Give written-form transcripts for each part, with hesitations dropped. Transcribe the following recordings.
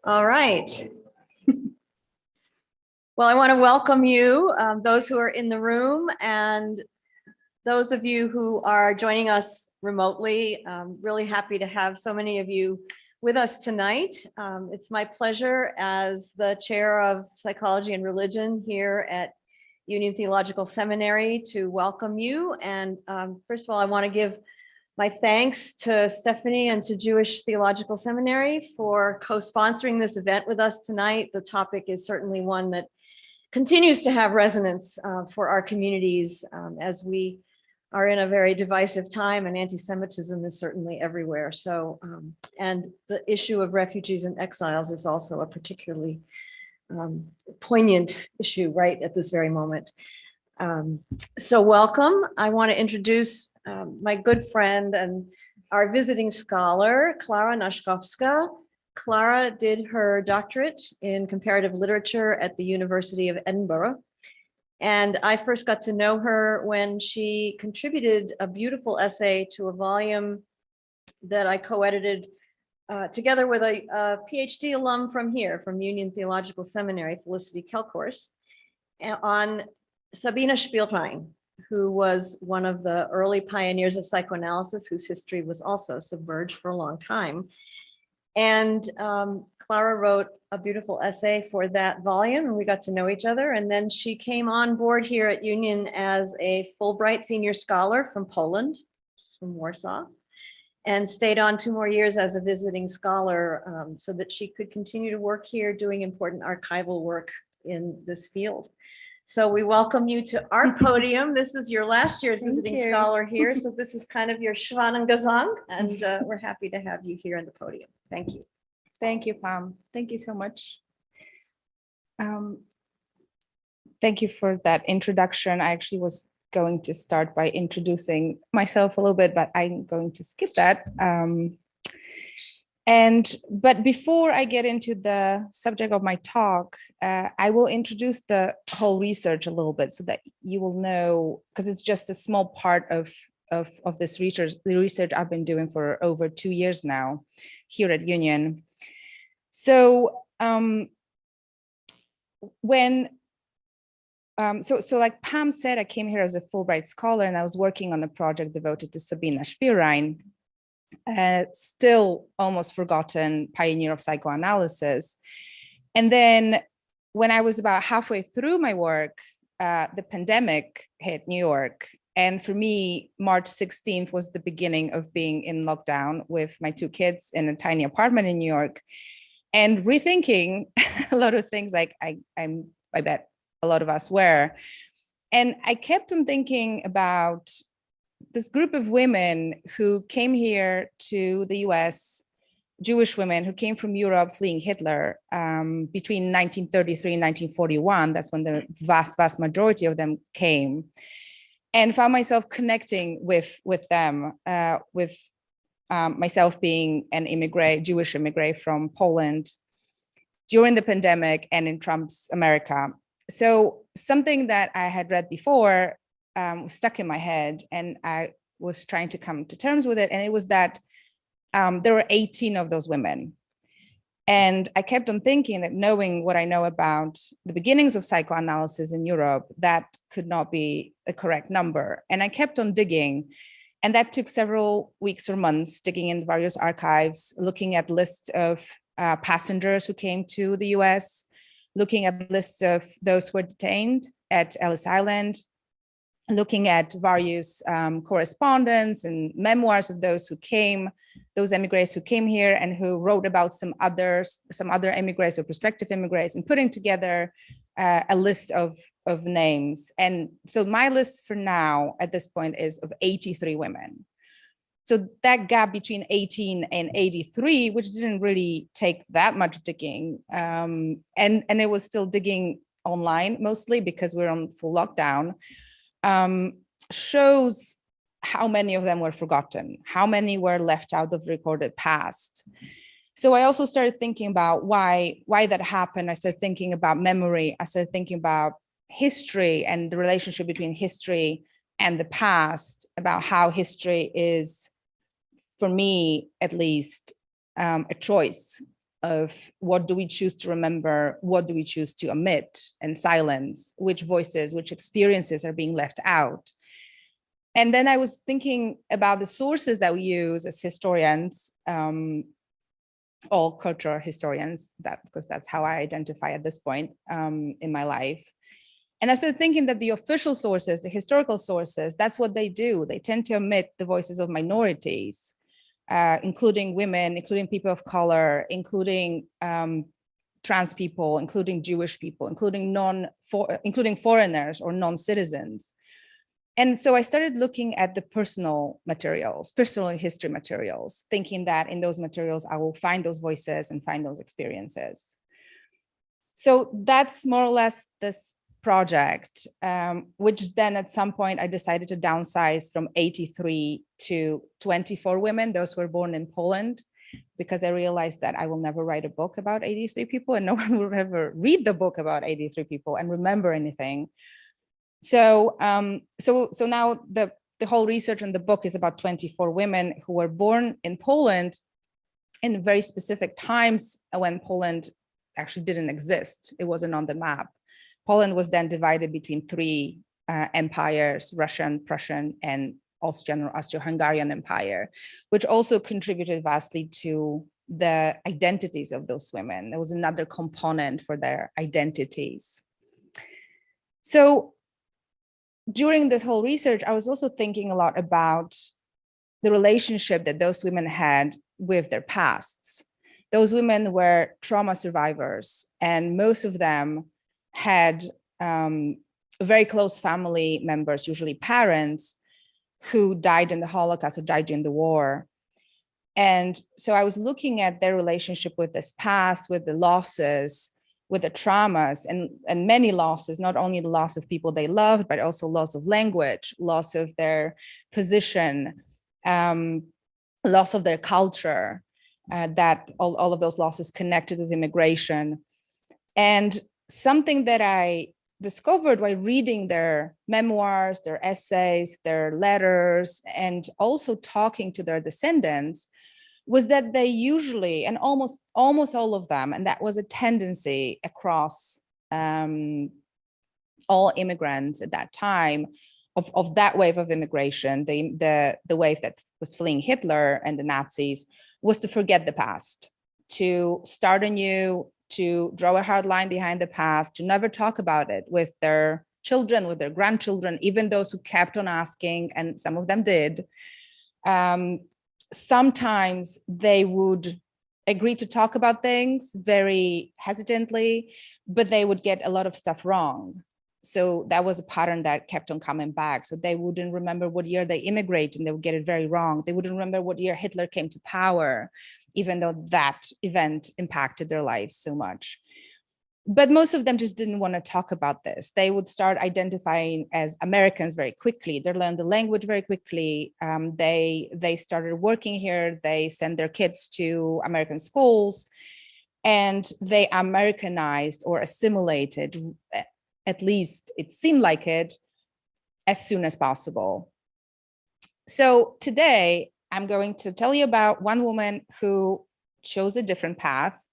All right. Well, I want to welcome you, those who are in the room and those of you who are joining us remotely. Really happy to have so many of you with us tonight. It's my pleasure as the chair of psychology and religion here at Union Theological Seminary to welcome you. And first of all, I want to give my thanks to Stephanie and to Jewish Theological Seminary for co-sponsoring this event with us tonight. The topic is certainly one that continues to have resonance for our communities as we are in a very divisive time, and anti-Semitism is certainly everywhere. So, and the issue of refugees and exiles is also a particularly poignant issue right at this very moment. So welcome. I want to introduce my good friend and our visiting scholar, Klara Naszkowska. Klara did her doctorate in comparative literature at the University of Edinburgh. And I first got to know her when she contributed a beautiful essay to a volume that I co-edited together with a PhD alum from here, from Union Theological Seminary, Felicity Kelkhorst, on Sabina Spielrein, who was one of the early pioneers of psychoanalysis, whose history was also submerged for a long time. And Klara wrote a beautiful essay for that volume, and we got to know each other. And then she came on board here at Union as a Fulbright senior scholar from Poland, from Warsaw, and stayed on 2 more years as a visiting scholar so that she could continue to work here doing important archival work in this field. So we welcome you to our podium. This is your last year's visiting scholar here. So this is kind of your Schwanengesang, and we're happy to have you here on the podium. Thank you. Thank you, Pam. Thank you so much. Thank you for that introduction. I actually was going to start by introducing myself a little bit, but I'm going to skip that. But before I get into the subject of my talk, I will introduce the whole research a little bit so that you will know, because it's just a small part of this research, the research I've been doing for over 2 years now here at Union. So so like Pam said, I came here as a Fulbright scholar, and I was working on a project devoted to Sabina Spielrein, still almost forgotten pioneer of psychoanalysis. And then when I was about halfway through my work, the pandemic hit New York. And for me, March 16th was the beginning of being in lockdown with my 2 kids in a tiny apartment in New York, and rethinking a lot of things, like I bet a lot of us were. And I kept on thinking about this group of women who came here to the US, Jewish women who came from Europe fleeing Hitler between 1933 and 1941. That's when the vast majority of them came, and found myself connecting with them, myself being an immigrant, Jewish immigrant from Poland during the pandemic and in Trump's America. So something that I had read before was stuck in my head, and I was trying to come to terms with it. And it was that there were 18 of those women. And I kept on thinking that, knowing what I know about the beginnings of psychoanalysis in Europe, that could not be a correct number. And I kept on digging. And that took several weeks or months, digging in various archives, looking at lists of passengers who came to the US, looking at lists of those who were detained at Ellis Island, looking at various correspondence and memoirs of those who came, those immigrants who came here and who wrote about some other immigrants or prospective immigrants, and putting together a list of names. And so my list for now at this point is of 83 women. So that gap between 18 and 83, which didn't really take that much digging, and it was still digging online mostly because we're on full lockdown, shows how many of them were forgotten, how many were left out of the recorded past. So I also started thinking about why that happened. I started thinking about memory. I started thinking about history and the relationship between history and the past, about how history is, for me at least, a choice. of what do we choose to remember, what do we choose to omit and silence, which voices, which experiences are being left out. And then I was thinking about the sources that we use as historians, all cultural historians, because that's how I identify at this point in my life. And I started thinking that the official sources, the historical sources, that's what they do. They tend to omit the voices of minorities, including women, including people of color, including trans people, including Jewish people, including foreigners or non-citizens. And so I started looking at the personal materials, personal history materials, thinking that in those materials, I will find those voices and find those experiences. So that's more or less this project, which then at some point I decided to downsize from 83 to 24 women, those who were born in Poland, because I realized that I will never write a book about 83 people and no one will ever read the book about 83 people and remember anything. So so now the whole research in the book is about 24 women who were born in Poland in very specific times when Poland actually didn't exist. It wasn't on the map. Poland was then divided between three empires, Russian, Prussian, and Austrian or Austro-Hungarian Empire, which also contributed vastly to the identities of those women. There was another component for their identities. So during this whole research, I was also thinking a lot about the relationship that those women had with their pasts. Those women were trauma survivors, and most of them had very close family members, usually parents, who died in the Holocaust or died during the war. And so I was looking at their relationship with this past, with the losses, with the traumas, and many losses, not only the loss of people they loved, but also loss of language, loss of their position, loss of their culture, that all of those losses connected with immigration. And something that I discovered while reading their memoirs, their essays, their letters, and also talking to their descendants, was that they usually, and almost all of them, and that was a tendency across all immigrants at that time, of that wave of immigration, the wave that was fleeing Hitler and the Nazis, was to forget the past, to start anew, to draw a hard line behind the past, to never talk about it with their children, with their grandchildren, even those who kept on asking, and some of them did. Sometimes they would agree to talk about things very hesitantly, but they would get a lot of stuff wrong. So that was a pattern that kept on coming back. So they wouldn't remember what year they immigrated and they would get it very wrong. They wouldn't remember what year Hitler came to power, even though that event impacted their lives so much. But most of them just didn't want to talk about this. They would start identifying as Americans very quickly. They learned the language very quickly. They started working here. They sent their kids to American schools, and they Americanized or assimilated, at least it seemed like it, as soon as possible. So today, I'm going to tell you about one woman who chose a different path,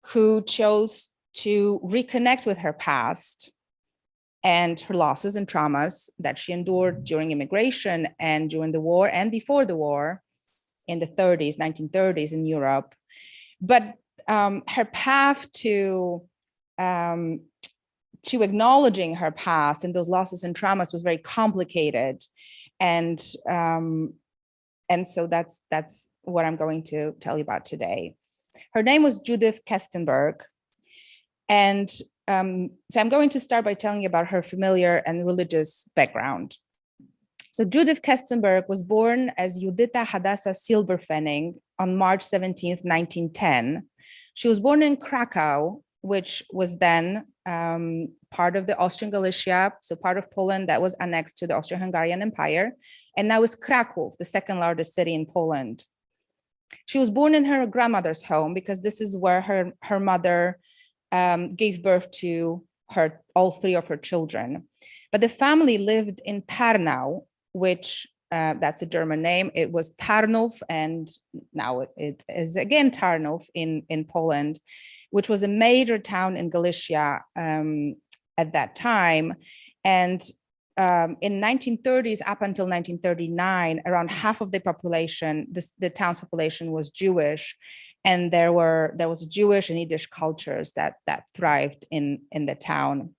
who chose to reconnect with her past and her losses and traumas that she endured during immigration and during the war and before the war in the 1930s in Europe. But her path to acknowledging her past and those losses and traumas was very complicated. And so that's what I'm going to tell you about today. Her name was Judith Kestenberg. And so I'm going to start by telling you about her familiar and religious background. So Judith Kestenberg was born as Judita Hadassah Silberfenning on March 17th, 1910. She was born in Krakow, which was then part of the Austrian Galicia, so part of Poland that was annexed to the Austro-Hungarian Empire, and now is Kraków, the second largest city in Poland. She was born in her grandmother's home because this is where her mother gave birth to all three of her children. But the family lived in Tarnów, which that's a German name. It was Tarnów, and now it is again Tarnów in Poland, which was a major town in Galicia at that time. And in 1930s up until 1939, around half of the population, the town's population, was Jewish, and there was Jewish and Yiddish cultures that thrived in the town.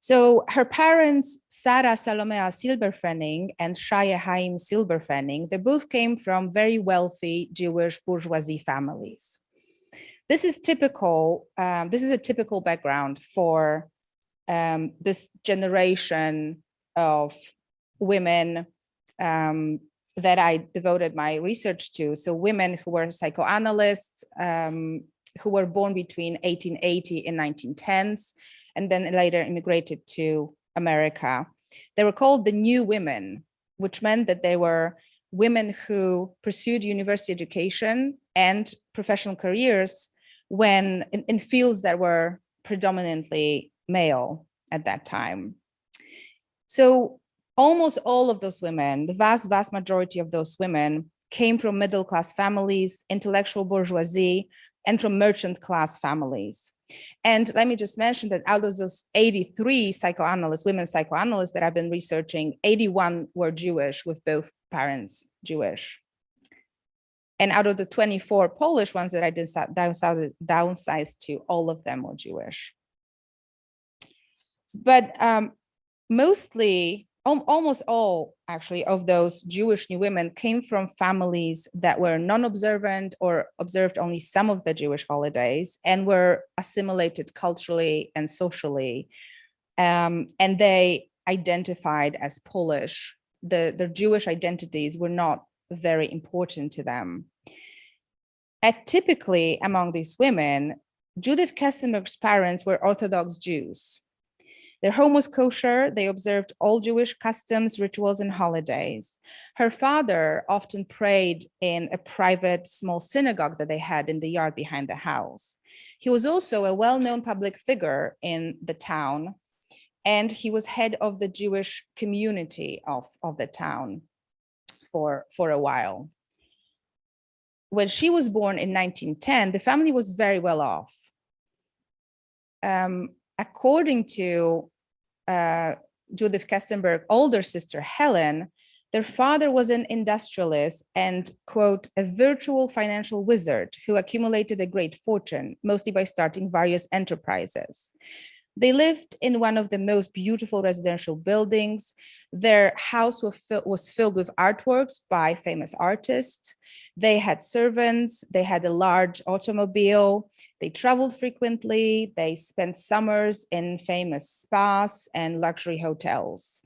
So her parents, Sarah Salomea Silberfenning and Shaya Haim Silberfenning, they both came from very wealthy Jewish bourgeoisie families. This is typical. This is a typical background for this generation of women that I devoted my research to. So women who were psychoanalysts, who were born between 1880 and 1910s, and then later immigrated to America. They were called the New Women, which meant that they were women who pursued university education and professional careers when in fields that were predominantly male at that time. So almost all of those women, the vast majority of those women, came from middle-class families, intellectual bourgeoisie, and from merchant class families. And let me just mention that out of those 83 psychoanalysts, women psychoanalysts that I've been researching, 81 were Jewish, with both parents Jewish. And out of the 24 Polish ones that I downsized to, all of them were Jewish. But mostly, almost all actually of those Jewish new women came from families that were non-observant or observed only some of the Jewish holidays and were assimilated culturally and socially. And they identified as Polish. Their Jewish identities were not very important to them. Typically among these women, Judith Kestenberg's parents were Orthodox Jews. Their home was kosher. They observed all Jewish customs, rituals, and holidays. Her father often prayed in a private small synagogue that they had in the yard behind the house. He was also a well-known public figure in the town, and he was head of the Jewish community of the town for a while. When she was born in 1910, the family was very well off. According to Judith Kestenberg's older sister, Helen, their father was an industrialist and, quote, a virtual financial wizard who accumulated a great fortune, mostly by starting various enterprises. They lived in one of the most beautiful residential buildings. Their house was filled with artworks by famous artists. They had servants, they had a large automobile, they traveled frequently, they spent summers in famous spas and luxury hotels.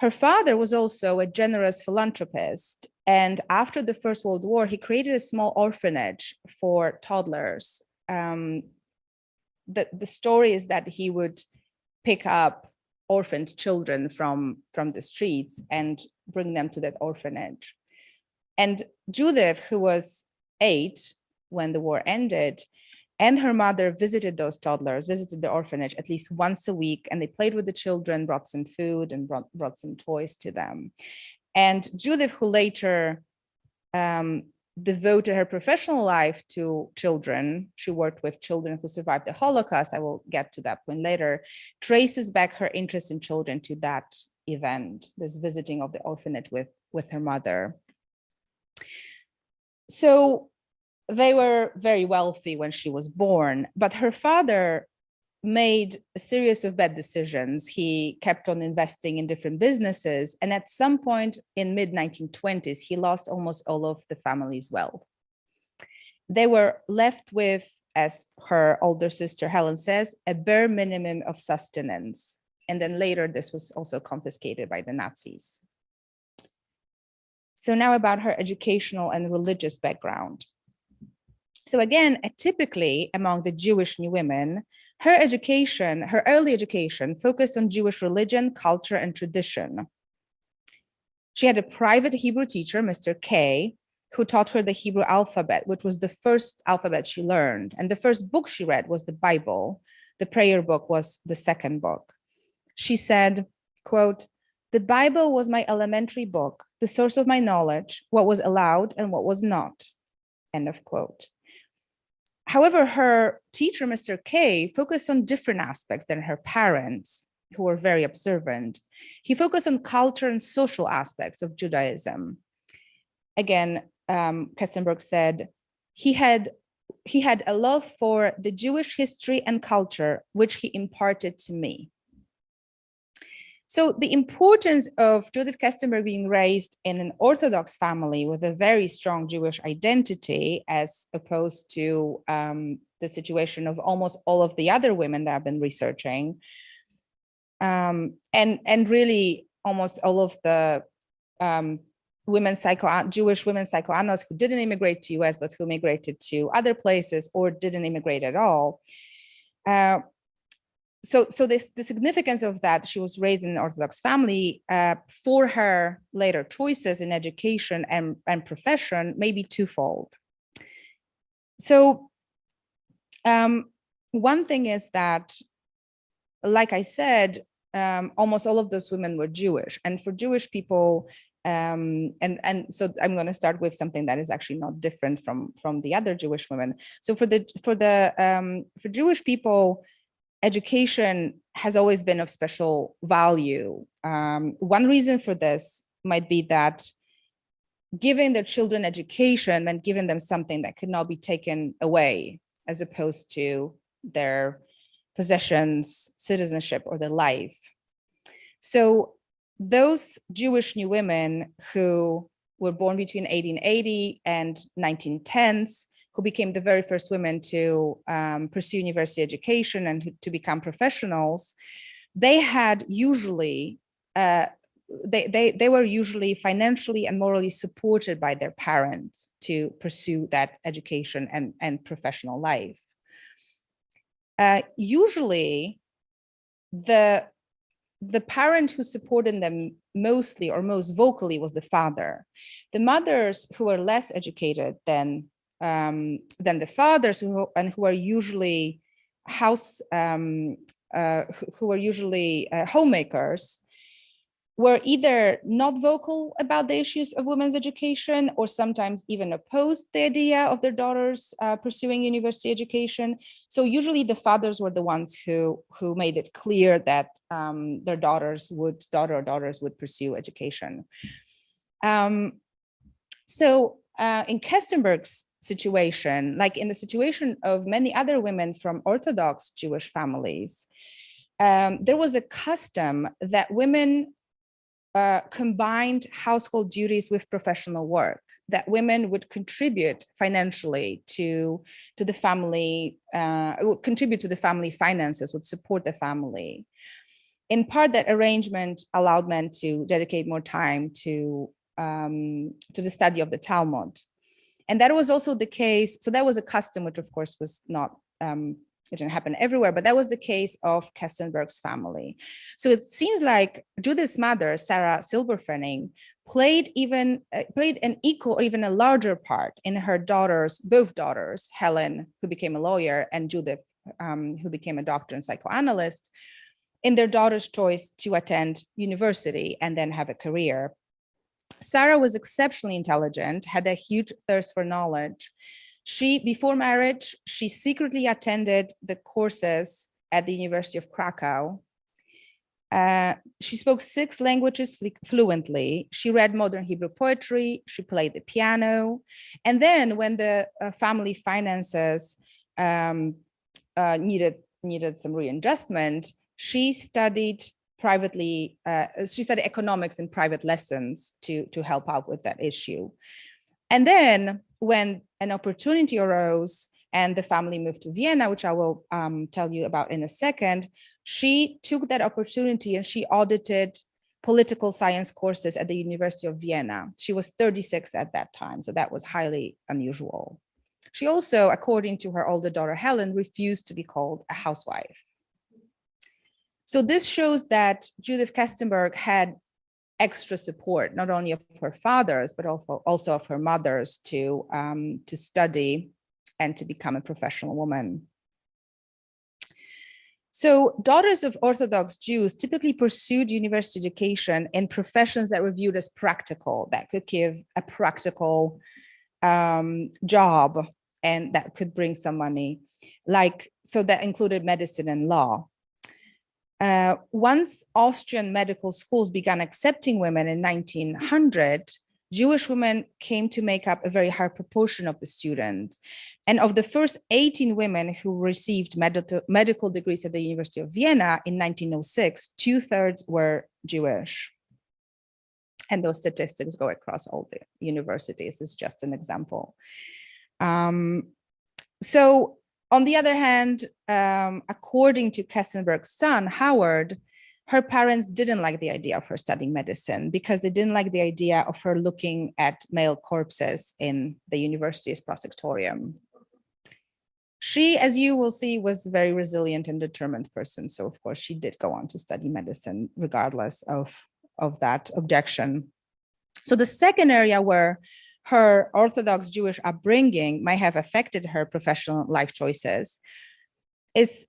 Her father was also a generous philanthropist, and after the First World War, he created a small orphanage for toddlers. The story is that he would pick up orphaned children from the streets and bring them to that orphanage. And Judith, who was 8 when the war ended, and her mother visited those toddlers, visited the orphanage at least once a week, and they played with the children, brought some food and brought some toys to them. And Judith, who later devoted her professional life to children, she worked with children who survived the Holocaust, I will get to that point later, traces back her interest in children to that event, this visiting of the orphanage with her mother. So they were very wealthy when she was born, but her father made a series of bad decisions. He kept on investing in different businesses, and at some point in mid-1920s, he lost almost all of the family's wealth. They were left with, as her older sister Helen says, a bare minimum of sustenance. And then later, this was also confiscated by the Nazis. So now about her educational and religious background. So again, typically among the Jewish new women, her early education focused on Jewish religion, culture, and tradition. She had a private Hebrew teacher, Mr. K, who taught her the Hebrew alphabet, which was the first alphabet she learned. And the first book she read was the Bible. The prayer book was the second book. She said, quote, The Bible was my elementary book, the source of my knowledge, what was allowed and what was not, end of quote. However, her teacher, Mr. K, focused on different aspects than her parents, who were very observant. He focused on culture and social aspects of Judaism. Again, Kestenberg said, he had a love for the Jewish history and culture, which he imparted to me. So the importance of Judith Kestenberg being raised in an Orthodox family with a very strong Jewish identity, as opposed to the situation of almost all of the other women that I've been researching, and really almost all of the Jewish women psychoanalysts who didn't immigrate to US, but who migrated to other places or didn't immigrate at all. So the significance of that, she was raised in an Orthodox family, for her later choices in education and profession may be twofold. So one thing is that, like I said, almost all of those women were Jewish, and for Jewish people, and so I'm going to start with something that is actually not different from the other Jewish women. So for Jewish people, education has always been of special value. One reason for this might be that giving their children education meant giving them something that could not be taken away, as opposed to their possessions, citizenship, or their life. So those Jewish new women who were born between 1880 and 1910s, who became the very first women to pursue university education and to become professionals, they had usually, they were usually financially and morally supported by their parents to pursue that education and professional life. Usually, the parent who supported them mostly or most vocally was the father. The mothers who were less educated than the fathers, who are usually homemakers, were either not vocal about the issues of women's education, or sometimes even opposed the idea of their daughters pursuing university education. So usually the fathers were the ones who made it clear that their daughters would pursue education. So in Kestenberg's situation, like in the situation of many other women from Orthodox Jewish families, there was a custom that women combined household duties with professional work, that women would contribute financially to the family, would contribute to the family finances, would support the family. In part, that arrangement allowed men to dedicate more time to the study of the Talmud. And that was also the case. So that was a custom, which of course was not, it didn't happen everywhere, but that was the case of Kestenberg's family. So it seems like Judith's mother, Sarah Silberfening, played an equal or even a larger part in her both daughters, Helen, who became a lawyer, and Judith, who became a doctor and psychoanalyst, in their daughter's choice to attend university and then have a career. Sarah was exceptionally intelligent, had a huge thirst for knowledge. Before marriage, she secretly attended the courses at the University of Krakow. She spoke 6 languages fluently. She read modern Hebrew poetry. She played the piano. And then when the family finances needed some readjustment, she studied privately. She studied economics in private lessons to help out with that issue. And then when an opportunity arose and the family moved to Vienna, which I will tell you about in a second, she took that opportunity and she audited political science courses at the University of Vienna. She was 36 at that time, so that was highly unusual. She also, according to her older daughter, Helen, refused to be called a housewife. So this shows that Judith Kestenberg had extra support, not only of her fathers, but also of her mothers to study and to become a professional woman. So daughters of Orthodox Jews typically pursued university education in professions that were viewed as practical, that could give a practical job and that could bring some money. So that included medicine and law. Once Austrian medical schools began accepting women in 1900, Jewish women came to make up a very high proportion of the students. And of the first 18 women who received medical degrees at the University of Vienna in 1906, 2/3 were Jewish. And those statistics go across all the universities. It's just an example. So on the other hand, according to Kestenberg's son, Howard, her parents didn't like the idea of her studying medicine because they didn't like the idea of her looking at male corpses in the university's prospectorium. She, as you will see, was a very resilient and determined person. So of course she did go on to study medicine regardless of that objection. So the second area where her Orthodox Jewish upbringing might have affected her professional life choices is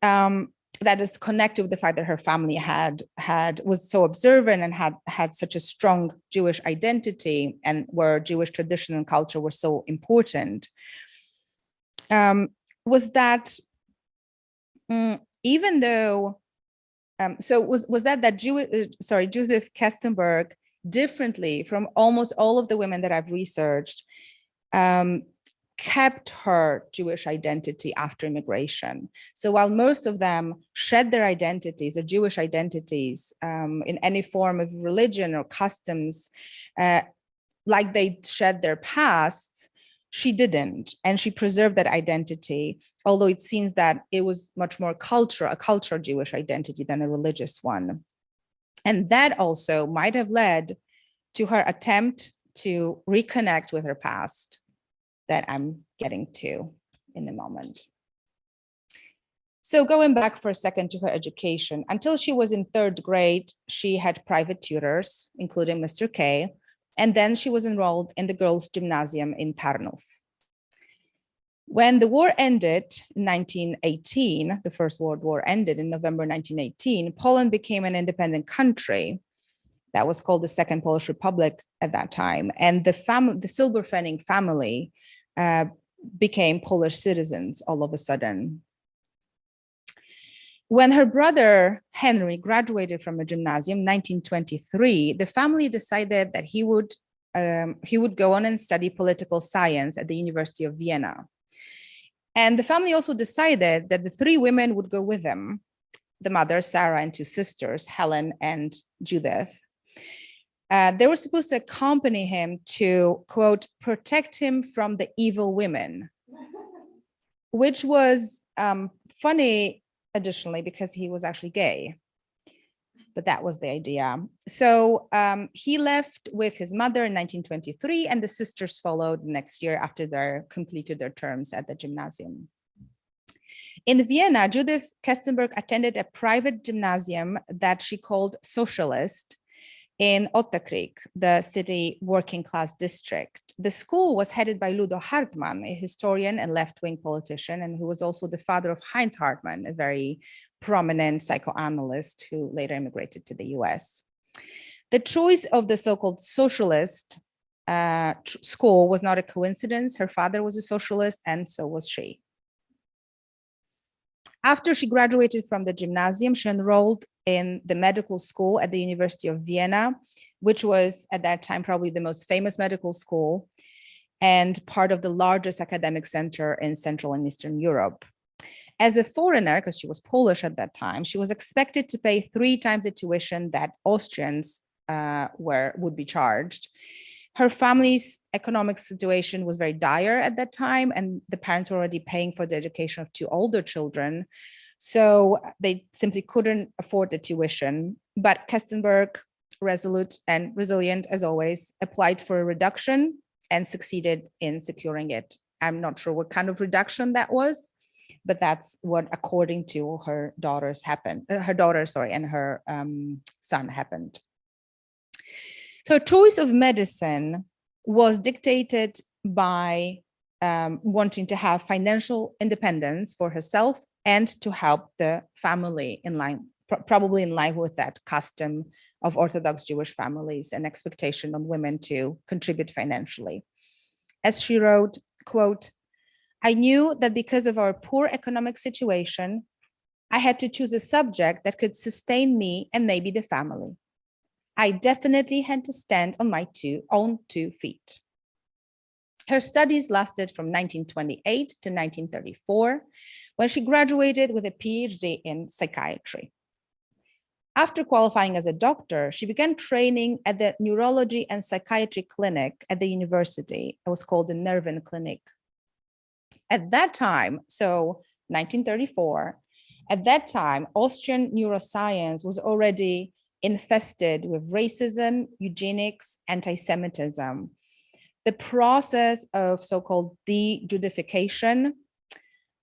that is connected with the fact that her family was so observant and had such a strong Jewish identity, and where Jewish tradition and culture were so important. Was that even though Judith Kestenberg, differently from almost all of the women that I've researched, kept her Jewish identity after immigration. So while most of them shed their identities, their Jewish identities, in any form of religion or customs, like they shed their pasts, she didn't, and she preserved that identity, although it seems that it was much more a cultural Jewish identity than a religious one. And that also might have led to her attempt to reconnect with her past that I'm getting to in a moment. So going back for a second to her education, until she was in 3rd grade, she had private tutors, including Mr. K, and then she was enrolled in the girls' gymnasium in Tarnów. When the war ended in 1918, the First World War ended in November 1918, Poland became an independent country that was called the Second Polish Republic at that time. And the Silberfenning family became Polish citizens all of a sudden. When her brother Henry graduated from a gymnasium in 1923, the family decided that he would go on and study political science at the University of Vienna. And the family also decided that the 3 women would go with them, the mother, Sarah, and 2 sisters, Helen and Judith. They were supposed to accompany him to, quote, protect him from the evil women, which was funny, additionally, because he was actually gay. But that was the idea. So he left with his mother in 1923, and the sisters followed next year after they completed their terms at the gymnasium. In Vienna, Judith Kestenberg attended a private gymnasium that she called Socialist in Ottakrik, the city working class district. The school was headed by Ludo Hartmann, a historian and left-wing politician, and who was also the father of Heinz Hartmann, a very prominent psychoanalyst who later immigrated to the US. The choice of the so-called socialist school was not a coincidence. Her father was a socialist, and so was she. After she graduated from the gymnasium, she enrolled in the medical school at the University of Vienna, which was at that time probably the most famous medical school and part of the largest academic center in Central and Eastern Europe. As a foreigner, because she was Polish at that time, she was expected to pay 3 times the tuition that Austrians would be charged. Her family's economic situation was very dire at that time, and the parents were already paying for the education of 2 older children. So they simply couldn't afford the tuition. But Kestenberg, resolute and resilient as always, applied for a reduction and succeeded in securing it. I'm not sure what kind of reduction that was, but that's what, according to her daughters, happened. And her son happened. So choice of medicine was dictated by wanting to have financial independence for herself and to help the family in line, probably in line with that custom of Orthodox Jewish families and expectation on women to contribute financially. As she wrote, quote, "I knew that because of our poor economic situation, I had to choose a subject that could sustain me and maybe the family. I definitely had to stand on my own 2 feet." Her studies lasted from 1928 to 1934, when she graduated with a PhD in psychiatry. After qualifying as a doctor, she began training at the neurology and psychiatry clinic at the university. It was called the Nerven Clinic. At that time, so 1934, at that time, Austrian neuroscience was already infested with racism, eugenics, anti-Semitism. The process of so-called de-Judification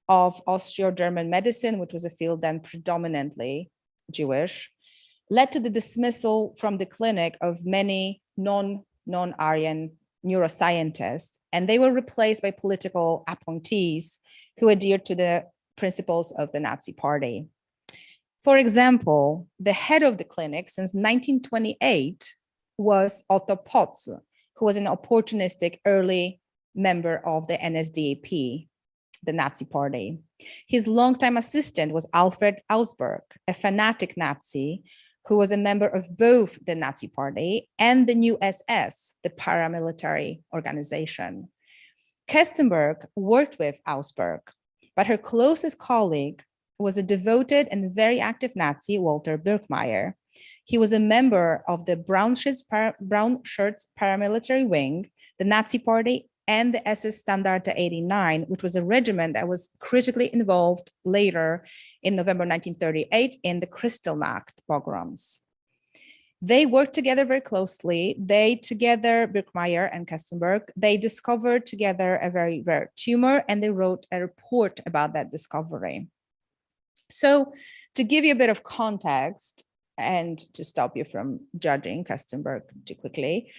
of Austro-German medicine, which was a field then predominantly Jewish, led to the dismissal from the clinic of many non-Aryan neuroscientists, and they were replaced by political appointees who adhered to the principles of the Nazi Party. For example, the head of the clinic since 1928 was Otto Potz, who was an opportunistic early member of the NSDAP, the Nazi Party. His longtime assistant was Alfred Ausberg, a fanatic Nazi who was a member of both the Nazi Party and the new SS, the paramilitary organization. Kestenberg worked with Ausberg, but her closest colleague was a devoted and very active Nazi, Walter Birkmeyer. He was a member of the Brown Shirts paramilitary wing, the Nazi Party, and the SS Standarte 89, which was a regiment that was critically involved later in November 1938 in the Kristallnacht pogroms. They worked together very closely. Birkmeyer and Kestenberg, they discovered together a very rare tumor, and they wrote a report about that discovery. So to give you a bit of context and to stop you from judging Kestenberg too quickly,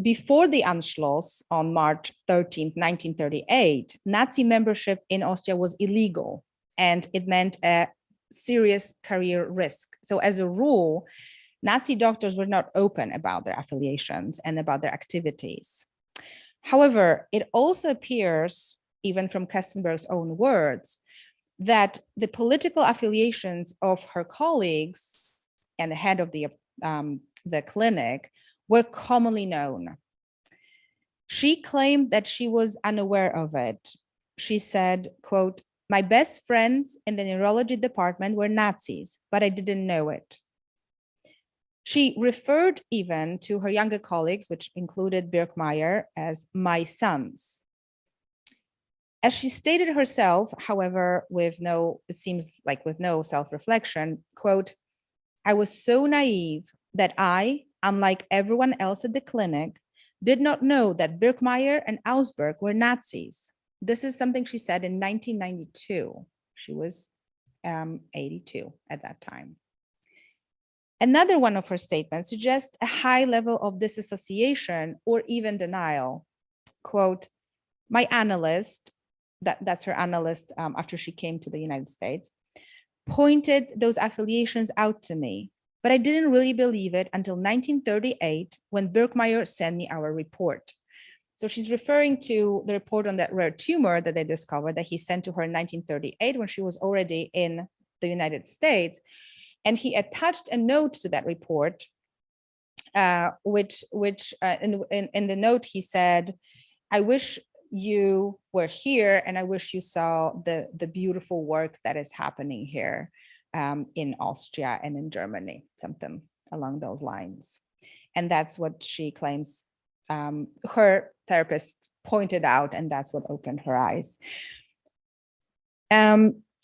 before the Anschluss on March 13th, 1938, Nazi membership in Austria was illegal, and it meant a serious career risk. So as a rule, Nazi doctors were not open about their affiliations and about their activities. However, it also appears, even from Kestenberg's own words, that the political affiliations of her colleagues and the head of the clinic were commonly known. She claimed that she was unaware of it. She said, quote, "My best friends in the neurology department were Nazis, but I didn't know it." She referred even to her younger colleagues, which included Birkmeyer, as "my sons." As she stated herself, however, it seems like with no self-reflection, quote, "I was so naive that I, unlike everyone else at the clinic, did not know that Birkmeyer and Ausberg were Nazis." This is something she said in 1992. She was 82 at that time. Another one of her statements suggests a high level of disassociation or even denial. Quote, "My analyst," that's her analyst after she came to the United States, "pointed those affiliations out to me, but I didn't really believe it until 1938 when Birkmeyer sent me our report." So she's referring to the report on that rare tumor that they discovered that he sent to her in 1938 when she was already in the United States. And he attached a note to that report, which in the note he said, "I wish you were here and I wish you saw the beautiful work that is happening here in Austria and in Germany," something along those lines. And that's what she claims her therapist pointed out, and that's what opened her eyes.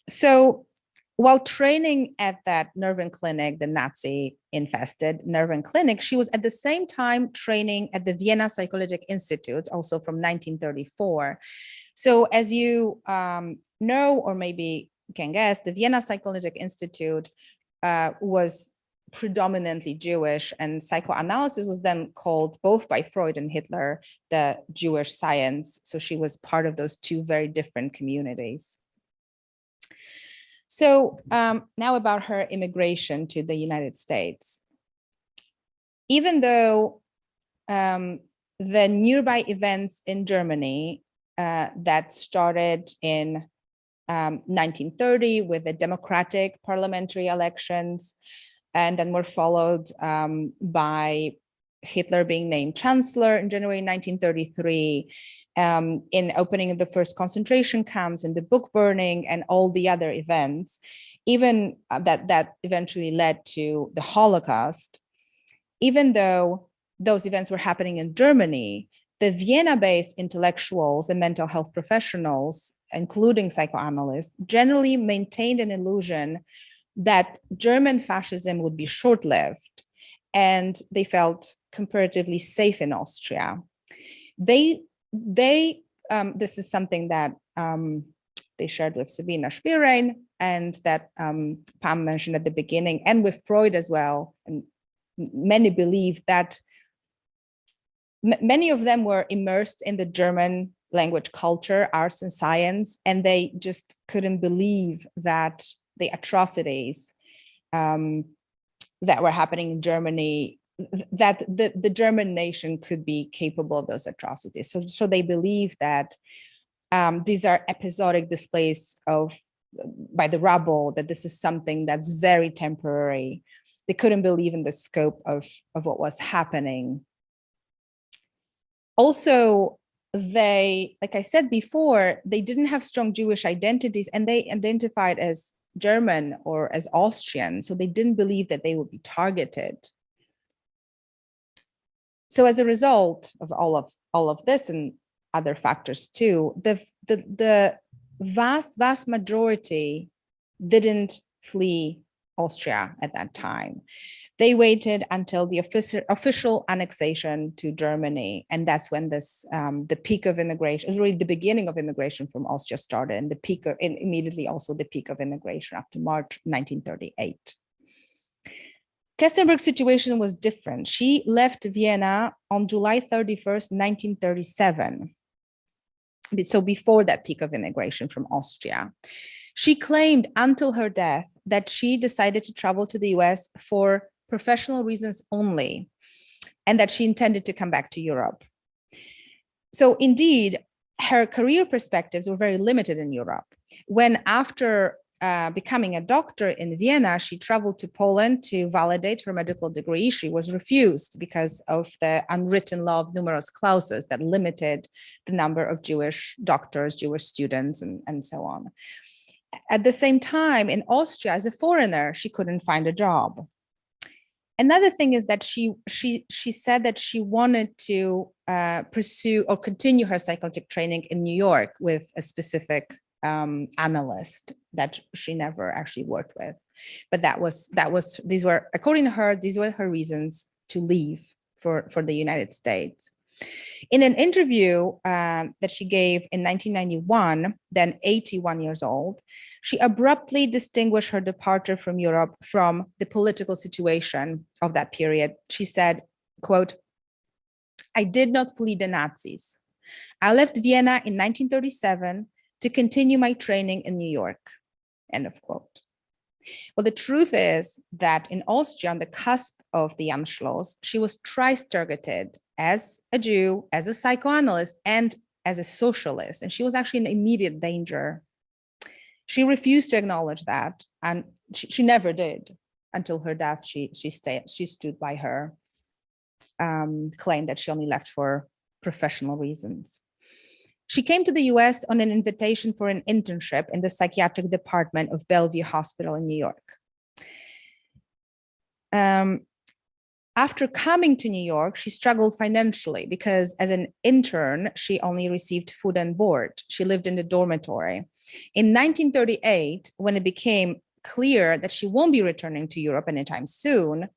So while training at that Nerven clinic, the Nazi-infested Nerven clinic, she was at the same time training at the Vienna Psychological Institute, also from 1934. So as you know, or maybe can guess, the Vienna Psychological Institute was predominantly Jewish, and psychoanalysis was then called, both by Freud and Hitler, the Jewish science. So she was part of those two very different communities. So now about her immigration to the United States. Even though the nearby events in Germany that started in 1930 with the democratic parliamentary elections, and then were followed by Hitler being named chancellor in January 1933, in opening of the first concentration camps and the book burning and all the other events, even that eventually led to the Holocaust. Even though those events were happening in Germany, the Vienna-based intellectuals and mental health professionals, including psychoanalysts, generally maintained an illusion that German fascism would be short-lived, and they felt comparatively safe in Austria. This is something that they shared with Sabina Spielrein, and that Pam mentioned at the beginning, and with Freud as well. And many believe that many of them were immersed in the German language, culture, arts, and science, and they just couldn't believe that the atrocities that were happening in Germany, that the German nation could be capable of those atrocities. So they believe that these are episodic displays by the rubble, that this is something that's very temporary. They couldn't believe in the scope of what was happening. Also, they, like I said before, they didn't have strong Jewish identities, and they identified as German or as Austrian, so they didn't believe that they would be targeted. So as a result of all of this and other factors too, the vast majority didn't flee Austria at that time. They waited until the official annexation to Germany, and that's when this the peak of immigration, really the beginning of immigration from Austria started, and the peak of, and immediately also the peak of immigration after March 1938. Kestenberg's situation was different. She left Vienna on July 31st, 1937. So before that peak of immigration from Austria. She claimed until her death that she decided to travel to the US for professional reasons only, and that she intended to come back to Europe. So indeed, her career perspectives were very limited in Europe. When after becoming a doctor in Vienna, she traveled to Poland to validate her medical degree, she was refused because of the unwritten law of numerus clausus that limited the number of Jewish doctors, Jewish students, and so on. At the same time, in Austria, as a foreigner, she couldn't find a job. Another thing is that she said that she wanted to pursue or continue her psychoanalytic training in New York with a specific analyst that she never actually worked with. But these were, according to her, these were her reasons to leave for the United States. In an interview that she gave in 1991, then 81 years old, she abruptly distinguished her departure from Europe from the political situation of that period. She said, quote, "I did not flee the Nazis. I left Vienna in 1937 to continue my training in New York," end of quote. Well, the truth is that in Austria, on the cusp of the Anschluss, she was twice targeted as a Jew, as a psychoanalyst, and as a socialist, and she was actually in immediate danger. She refused to acknowledge that, and she never did until her death. She stood by her claim that she only left for professional reasons. She came to the US on an invitation for an internship in the psychiatric department of Bellevue Hospital in New York. After coming to New York, she struggled financially because as an intern, she only received food and board. She lived in the dormitory. In 1938, when it became clear that she won't be returning to Europe anytime soon,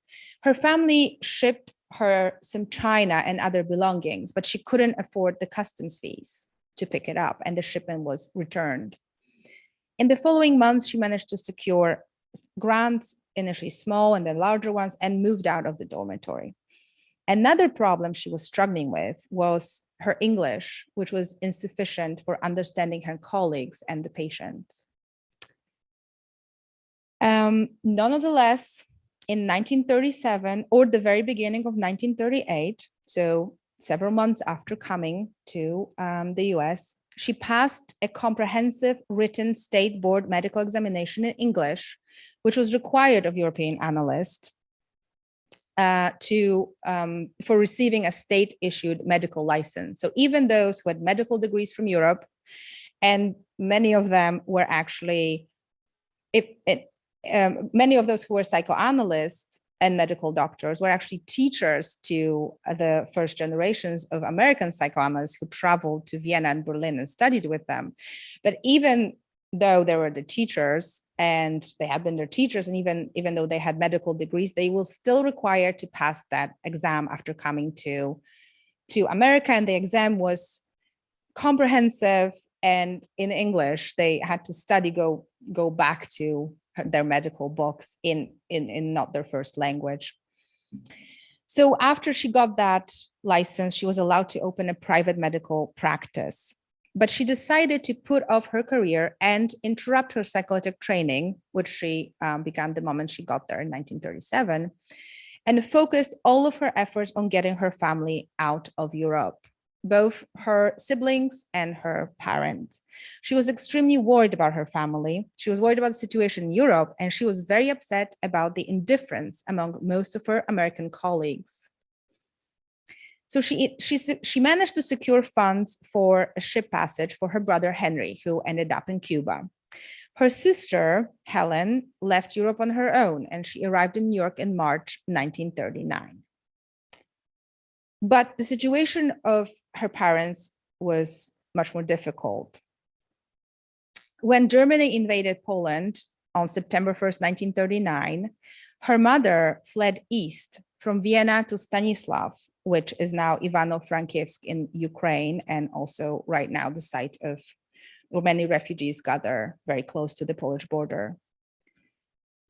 her family shipped her some china and other belongings, but she couldn't afford the customs fees to pick it up, and the shipment was returned. In the following months, she managed to secure grants, initially small and then larger ones, and moved out of the dormitory. Another problem she was struggling with was her English, which was insufficient for understanding her colleagues and the patients. Nonetheless, in 1937 or the very beginning of 1938, so several months after coming to the US, she passed a comprehensive written state board medical examination in English, which was required of European analysts for receiving a state-issued medical license. So even those who had medical degrees from Europe, and many of them were actually, many of those who were psychoanalysts and medical doctors were actually teachers to the first generations of American psychoanalysts who traveled to Vienna and Berlin and studied with them. But even though they were the teachers and they had been their teachers, and even though they had medical degrees, they were still required to pass that exam after coming to America. And the exam was comprehensive, and in English, they had to study, go back to their medical books in not their first language. So after she got that license, she was allowed to open a private medical practice. But she decided to put off her career and interrupt her psychoanalytic training, which she began the moment she got there in 1937, and focused all of her efforts on getting her family out of Europe, both her siblings and her parents. She was extremely worried about her family. She was worried about the situation in Europe, and she was very upset about the indifference among most of her American colleagues. So she managed to secure funds for a ship passage for her brother Henry, who ended up in Cuba. Her sister, Helen, left Europe on her own, and she arrived in New York in March 1939. But the situation of her parents was much more difficult. When Germany invaded Poland on September 1st, 1939, her mother fled east from Vienna to Stanislav, which is now Ivano-Frankivsk in Ukraine, and also right now the site of where many refugees gather very close to the Polish border.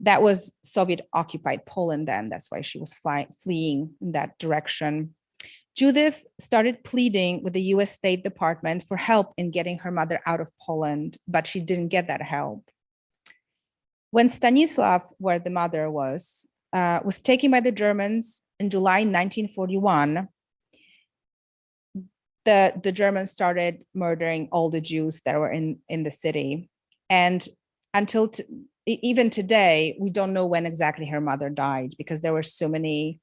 That was Soviet-occupied Poland then. That's why she was fleeing in that direction. Judith started pleading with the US State Department for help in getting her mother out of Poland, but she didn't get that help. When Stanislav, where the mother was taken by the Germans in July 1941, the Germans started murdering all the Jews that were in the city. And until even today, we don't know when exactly her mother died, because there were so many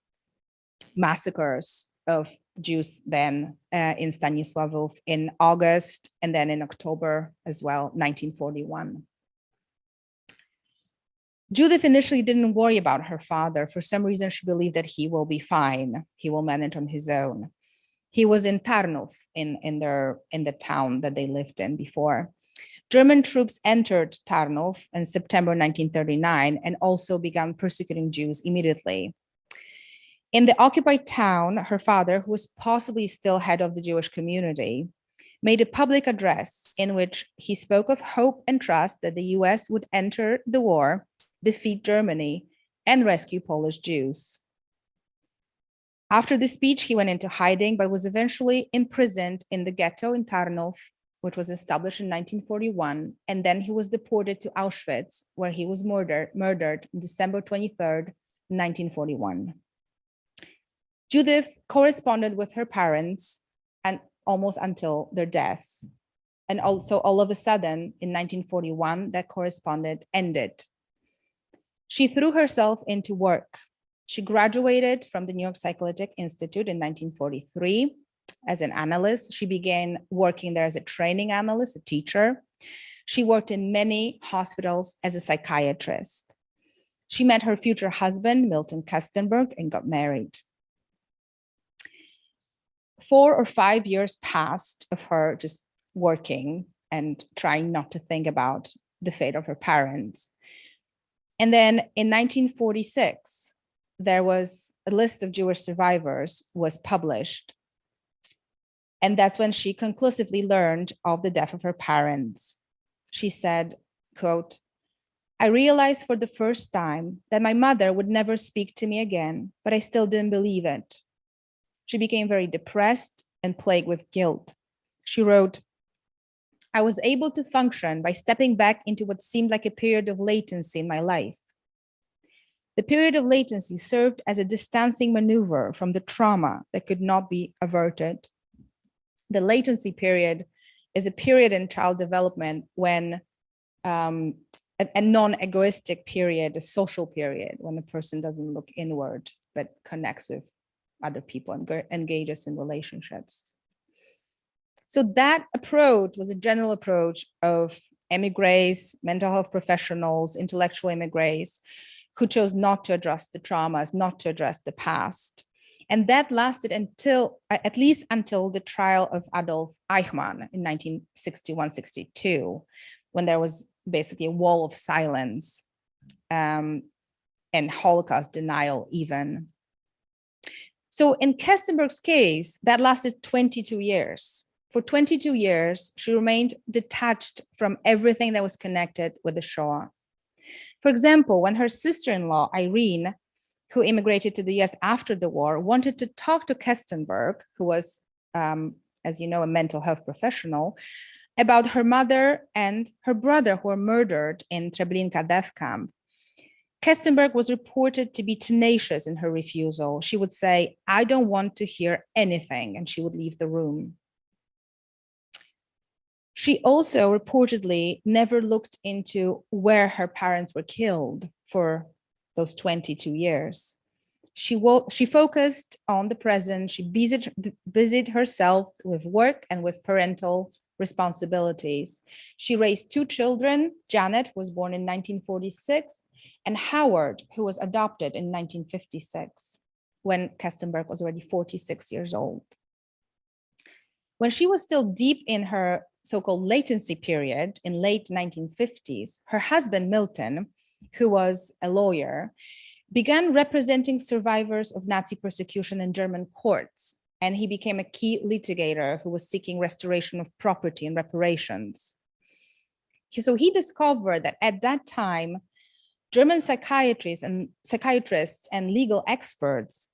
massacres of Jews then in Stanisławów in August and then in October as well, 1941. Judith initially didn't worry about her father. For some reason, she believed that he will be fine. He will manage on his own. He was in Tarnów, in the town that they lived in before. German troops entered Tarnów in September 1939 and also began persecuting Jews immediately. In the occupied town, her father, who was possibly still head of the Jewish community, made a public address in which he spoke of hope and trust that the US would enter the war, defeat Germany, and rescue Polish Jews. After the speech, he went into hiding, but was eventually imprisoned in the ghetto in Tarnów, which was established in 1941, and then he was deported to Auschwitz, where he was murdered on December 23rd, 1941. Judith corresponded with her parents and almost until their deaths. And also all of a sudden in 1941, that correspondence ended. She threw herself into work. She graduated from the New York Psychoanalytic Institute in 1943 as an analyst. She began working there as a training analyst, a teacher. She worked in many hospitals as a psychiatrist. She met her future husband, Milton Kestenberg, and got married. 4 or 5 years passed of her just working and trying not to think about the fate of her parents. And then in 1946, there was a list of Jewish survivors was published. And that's when she conclusively learned of the death of her parents. She said, quote, "I realized for the first time that my mother would never speak to me again, but I still didn't believe it. She became very depressed and plagued with guilt." She wrote, I was able to function by stepping back into what seemed like a period of latency in my life. The period of latency served as a distancing maneuver from the trauma that could not be averted. The latency period is a period in child development when a non-egoistic period, a social period, when a person doesn't look inward, but connects with other people and engages in relationships. So that approach was a general approach of emigres, mental health professionals, intellectual emigres, who chose not to address the traumas, not to address the past. And that lasted until, at least until the trial of Adolf Eichmann in 1961-62, when there was basically a wall of silence and Holocaust denial even. So in Kestenberg's case, that lasted 22 years. For 22 years, she remained detached from everything that was connected with the Shoah. For example, when her sister-in-law, Irene, who immigrated to the US after the war, wanted to talk to Kestenberg, who was, as you know, a mental health professional, about her mother and her brother who were murdered in Treblinka death camp, Kestenberg was reported to be tenacious in her refusal. She would say, "I don't want to hear anything," and she would leave the room. She also reportedly never looked into where her parents were killed for those 22 years. She focused on the present. She busied herself with work and with parental responsibilities. She raised two children, Janet, who was born in 1946, and Howard, who was adopted in 1956, when Kestenberg was already 46 years old. When she was still deep in her so-called latency period in late 1950s, her husband, Milton, who was a lawyer, began representing survivors of Nazi persecution in German courts, and he became a key litigator who was seeking restoration of property and reparations. So he discovered that at that time, German psychiatrists and legal experts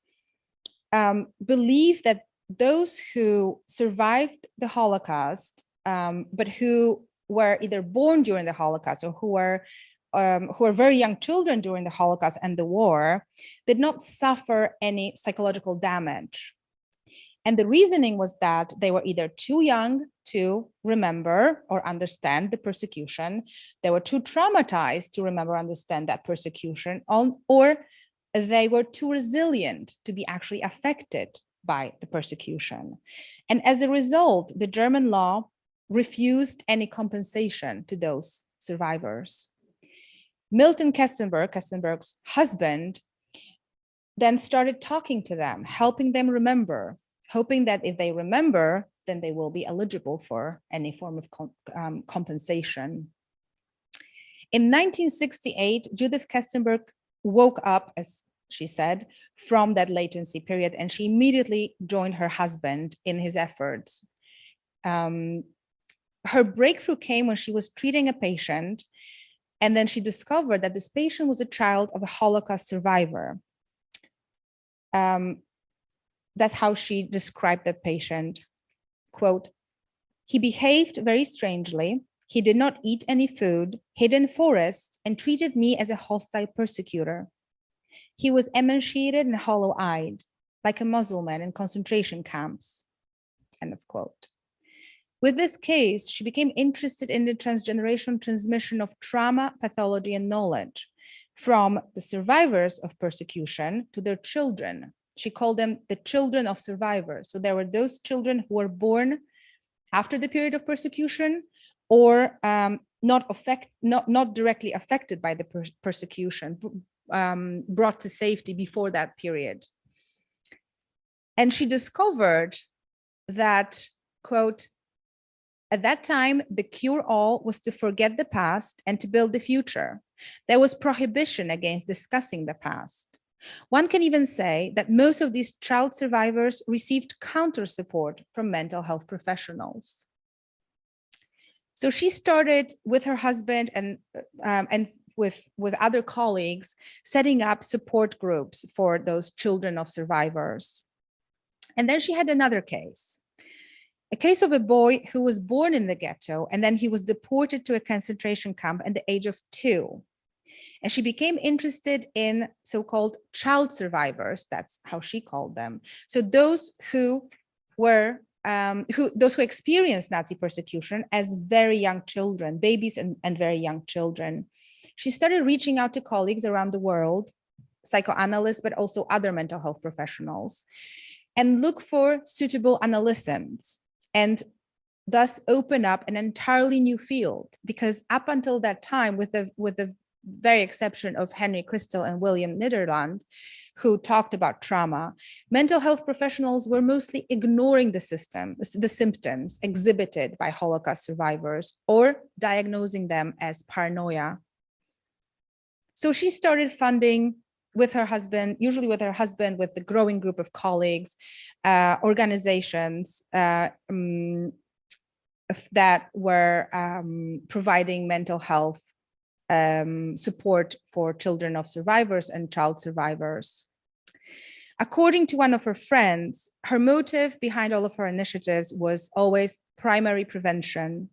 believed that those who survived the Holocaust, but who were either born during the Holocaust or who were very young children during the Holocaust and the war, did not suffer any psychological damage. And the reasoning was that they were either too young to remember or understand the persecution, they were too traumatized to remember or understand that persecution, or they were too resilient to be actually affected by the persecution. And as a result, the German law refused any compensation to those survivors. Milton Kestenberg, Kestenberg's husband, then started talking to them, helping them remember, hoping that if they remember, then they will be eligible for any form of compensation. In 1968, Judith Kestenberg woke up, as she said, from that latency period, and she immediately joined her husband in his efforts. Her breakthrough came when she was treating a patient, and then she discovered that this patient was a child of a Holocaust survivor. That's how she described that patient. Quote, "He behaved very strangely. He did not eat any food, hid in forests, and treated me as a hostile persecutor. He was emaciated and hollow-eyed, like a Muslim in concentration camps." End of quote. With this case, she became interested in the transgenerational transmission of trauma, pathology, and knowledge from the survivors of persecution to their children. She called them the children of survivors. So there were those children who were born after the period of persecution or not directly affected by the persecution, brought to safety before that period. And she discovered that, quote, "At that time, the cure-all was to forget the past and to build the future. There was prohibition against discussing the past. One can even say that most of these child survivors received counter support from mental health professionals." So she started with her husband and with other colleagues, setting up support groups for those children of survivors. And then she had another case. A case of a boy who was born in the ghetto and then he was deported to a concentration camp at the age of 2. And she became interested in so-called child survivors. That's how she called them. So those who were those who experienced Nazi persecution as very young children, babies and very young children. She started reaching out to colleagues around the world, psychoanalysts, but also other mental health professionals, and look for suitable analysts, and thus open up an entirely new field. Because up until that time, with the very exception of Henry Crystal and William Nederland, who talked about trauma, mental health professionals were mostly ignoring the symptoms exhibited by Holocaust survivors or diagnosing them as paranoia. So she started funding with her husband, usually with her husband, with the growing group of colleagues, organizations that were providing mental health support for children of survivors and child survivors. According to one of her friends, her motive behind all of her initiatives was always primary prevention.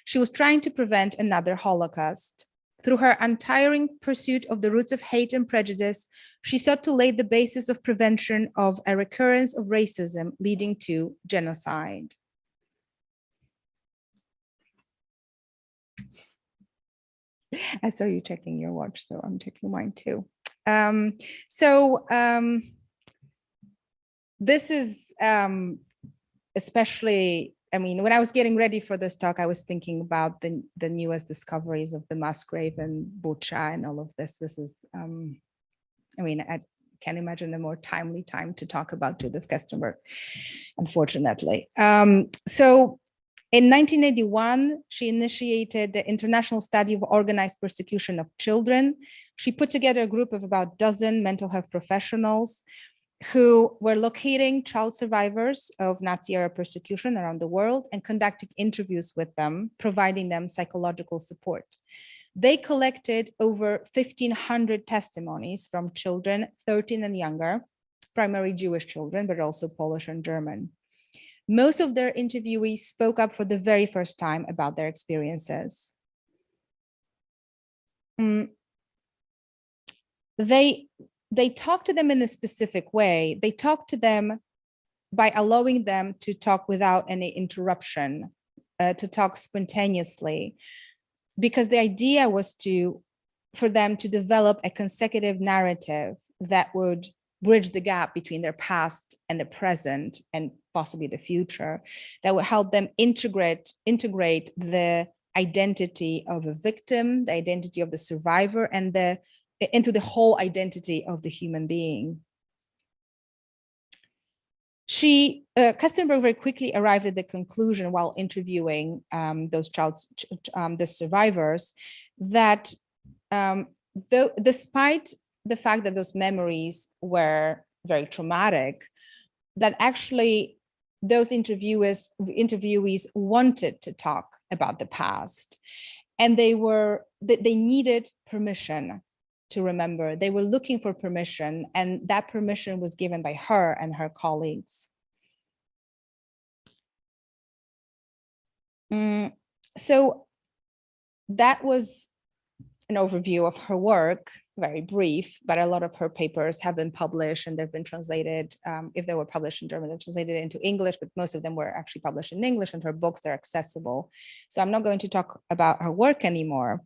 She was trying to prevent another Holocaust. Through her untiring pursuit of the roots of hate and prejudice, she sought to lay the basis of prevention of a recurrence of racism leading to genocide. I saw you checking your watch, so I'm checking mine too. This is especially, I mean, when I was getting ready for this talk, I was thinking about the newest discoveries of the mass grave and Bucha and all of this. This is, I mean, I can't imagine a more timely time to talk about Judith Kestenberg, unfortunately. So in 1981, she initiated the International Study of Organized Persecution of Children. She put together a group of about a dozen mental health professionals who were locating child survivors of Nazi-era persecution around the world and conducting interviews with them, providing them psychological support. They collected over 1,500 testimonies from children 13 and younger, primarily Jewish children, but also Polish and German. Most of their interviewees spoke up for the very first time about their experiences. They talk to them in a specific way. They talk to them by allowing them to talk without any interruption, to talk spontaneously, because the idea was for them to develop a consecutive narrative that would bridge the gap between their past and the present and possibly the future, that would help them integrate the identity of a victim, the identity of the survivor, and into the whole identity of the human being. Kestenberg very quickly arrived at the conclusion while interviewing the survivors that despite the fact that those memories were very traumatic, that actually those interviewees wanted to talk about the past, and they needed permission to remember. They were looking for permission, and that permission was given by her and her colleagues. So that was an overview of her work, very brief, but a lot of her papers have been published and they've been translated. If they were published in German, they're translated into English, but most of them were actually published in English, and her books are accessible. So I'm not going to talk about her work anymore,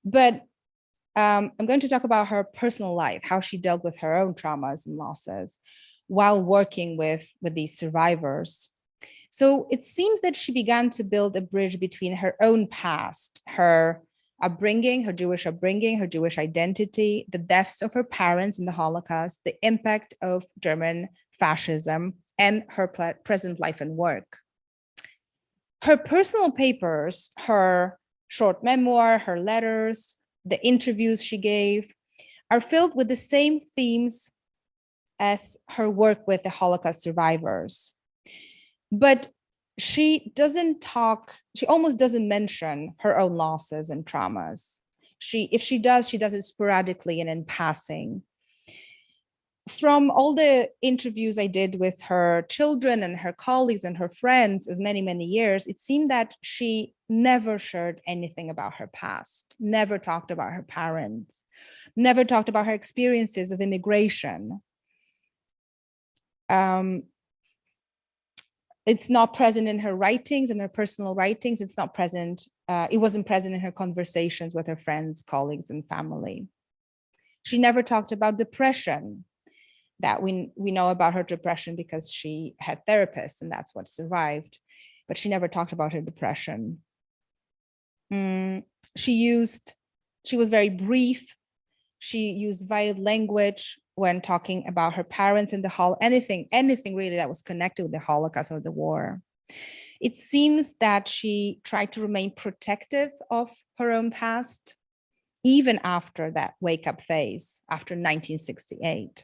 but I'm going to talk about her personal life, how she dealt with her own traumas and losses while working with these survivors. So it seems that she began to build a bridge between her own past, her upbringing, her Jewish upbringing, her Jewish identity, the deaths of her parents in the Holocaust, the impact of German fascism, and her present life and work. Her personal papers, her short memoir, her letters, the interviews she gave, are filled with the same themes as her work with the Holocaust survivors. But she almost doesn't mention her own losses and traumas. If she does it sporadically and in passing. From all the interviews I did with her children and her colleagues and her friends of many, many years, it seemed that she never shared anything about her past, never talked about her parents, never talked about her experiences of immigration. It's not present in her writings, in her personal writings. It's not present. It wasn't present in her conversations with her friends, colleagues, and family. She never talked about depression. That we know about her depression because she had therapists and that's what survived, but she never talked about her depression. She was very brief. She used veiled language when talking about her parents and anything really that was connected with the Holocaust or the war. It seems that she tried to remain protective of her own past, even after that wake-up phase, after 1968.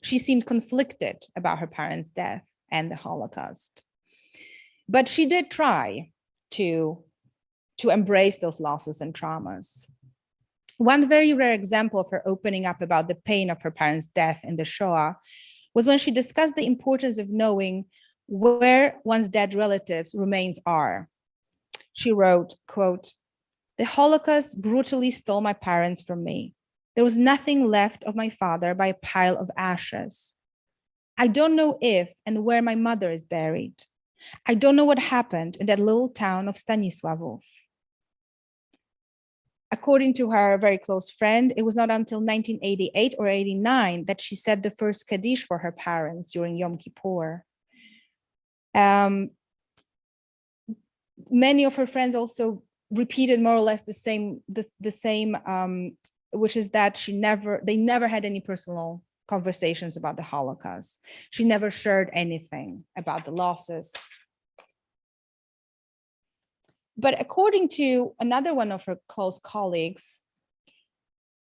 She seemed conflicted about her parents' death and the Holocaust. But she did try to embrace those losses and traumas. One very rare example of her opening up about the pain of her parents' death in the Shoah was when she discussed the importance of knowing where one's dead relatives' remains are. She wrote, quote, "The Holocaust brutally stole my parents from me. There was nothing left of my father by a pile of ashes. I don't know if and where my mother is buried. I don't know what happened in that little town of Stanisławów." According to her very close friend, it was not until 1988 or 89 that she said the first Kaddish for her parents during Yom Kippur. Many of her friends also repeated more or less the same, which is that they never had any personal conversations about the Holocaust. She never shared anything about the losses. But according to another one of her close colleagues,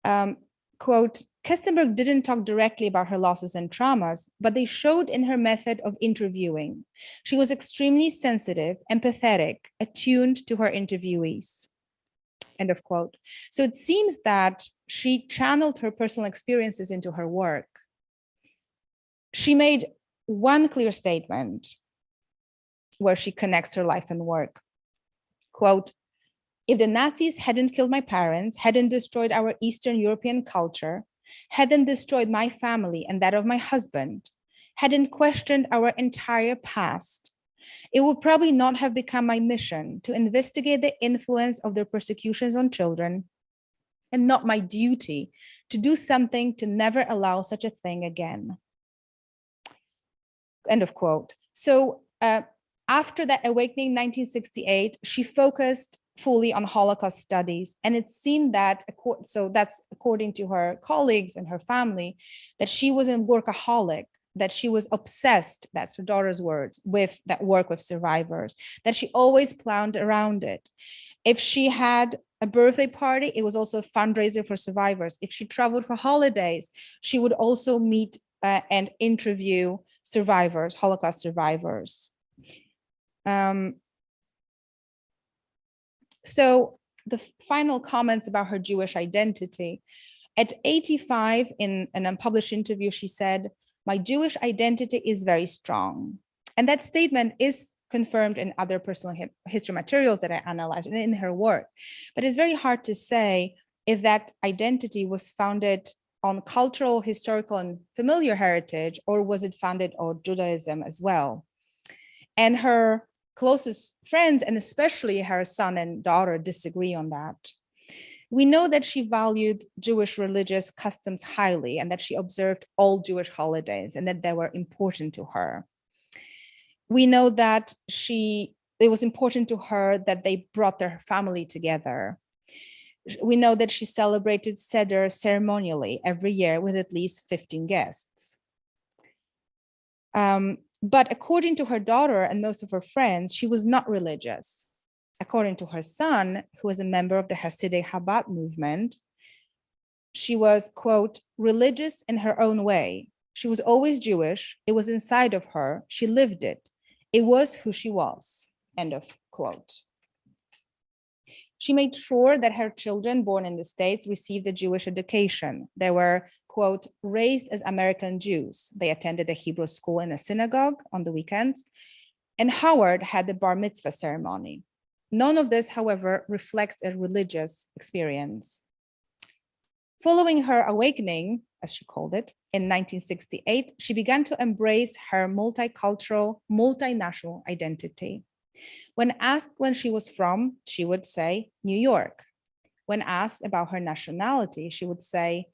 quote, "Kestenberg didn't talk directly about her losses and traumas, but they showed in her method of interviewing. She was extremely sensitive, empathetic, attuned to her interviewees." End of quote. So it seems that she channeled her personal experiences into her work. She made one clear statement where she connects her life and work. Quote, "If the Nazis hadn't killed my parents, hadn't destroyed our Eastern European culture, hadn't destroyed my family and that of my husband, hadn't questioned our entire past, it would probably not have become my mission to investigate the influence of their persecutions on children, and not my duty to do something to never allow such a thing again." End of quote. So after that awakening in 1968, she focused fully on Holocaust studies. And it seemed that, so that's according to her colleagues and her family, that she was a workaholic, that she was obsessed, that's her daughter's words, with that work with survivors, that she always planned around it. If she had a birthday party, it was also a fundraiser for survivors. If she traveled for holidays, she would also meet and interview survivors, Holocaust survivors. So the final comments about her Jewish identity. At 85, in an unpublished interview, she said, "My Jewish identity is very strong." And that statement is confirmed in other personal history materials that I analyzed and in her work. But it's very hard to say if that identity was founded on cultural, historical, and familiar heritage, or was it founded on Judaism as well? And her closest friends, and especially her son and daughter, disagree on that. We know that she valued Jewish religious customs highly and that she observed all Jewish holidays and that they were important to her. We know that it was important to her that they brought their family together. We know that she celebrated Seder ceremonially every year with at least 15 guests. But according to her daughter and most of her friends, she was not religious. According to her son, who was a member of the Hasidic Chabad movement, she was, quote, "religious in her own way. She was always Jewish. It was inside of her. She lived it. It was who she was," end of quote. She made sure that her children born in the States received a Jewish education. There were quote, raised as American Jews. They attended a Hebrew school and a synagogue on the weekends, and Howard had the bar mitzvah ceremony. None of this, however, reflects a religious experience. Following her awakening, as she called it, in 1968, she began to embrace her multicultural, multinational identity. When asked when she was from, she would say New York. When asked about her nationality, she would say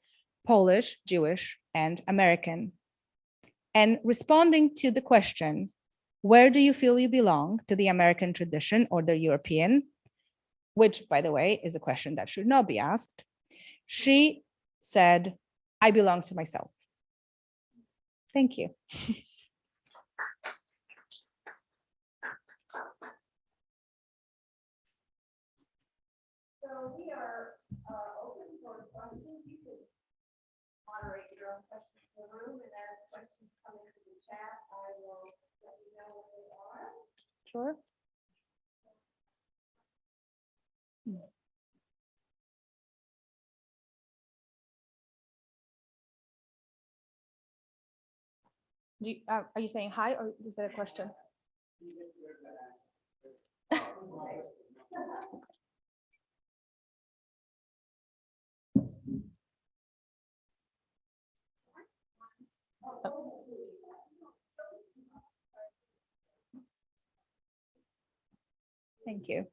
Polish, Jewish, and American. And responding to the question, where do you feel you belong, to the American tradition or the European, which, by the way, is a question that should not be asked, she said, I belong to myself. Thank you. So we are open for questions. You can moderate your own questions in the room, and as questions come into the chat, I will let you know what they are. Sure. Are you saying hi, or is that a question? Thank you.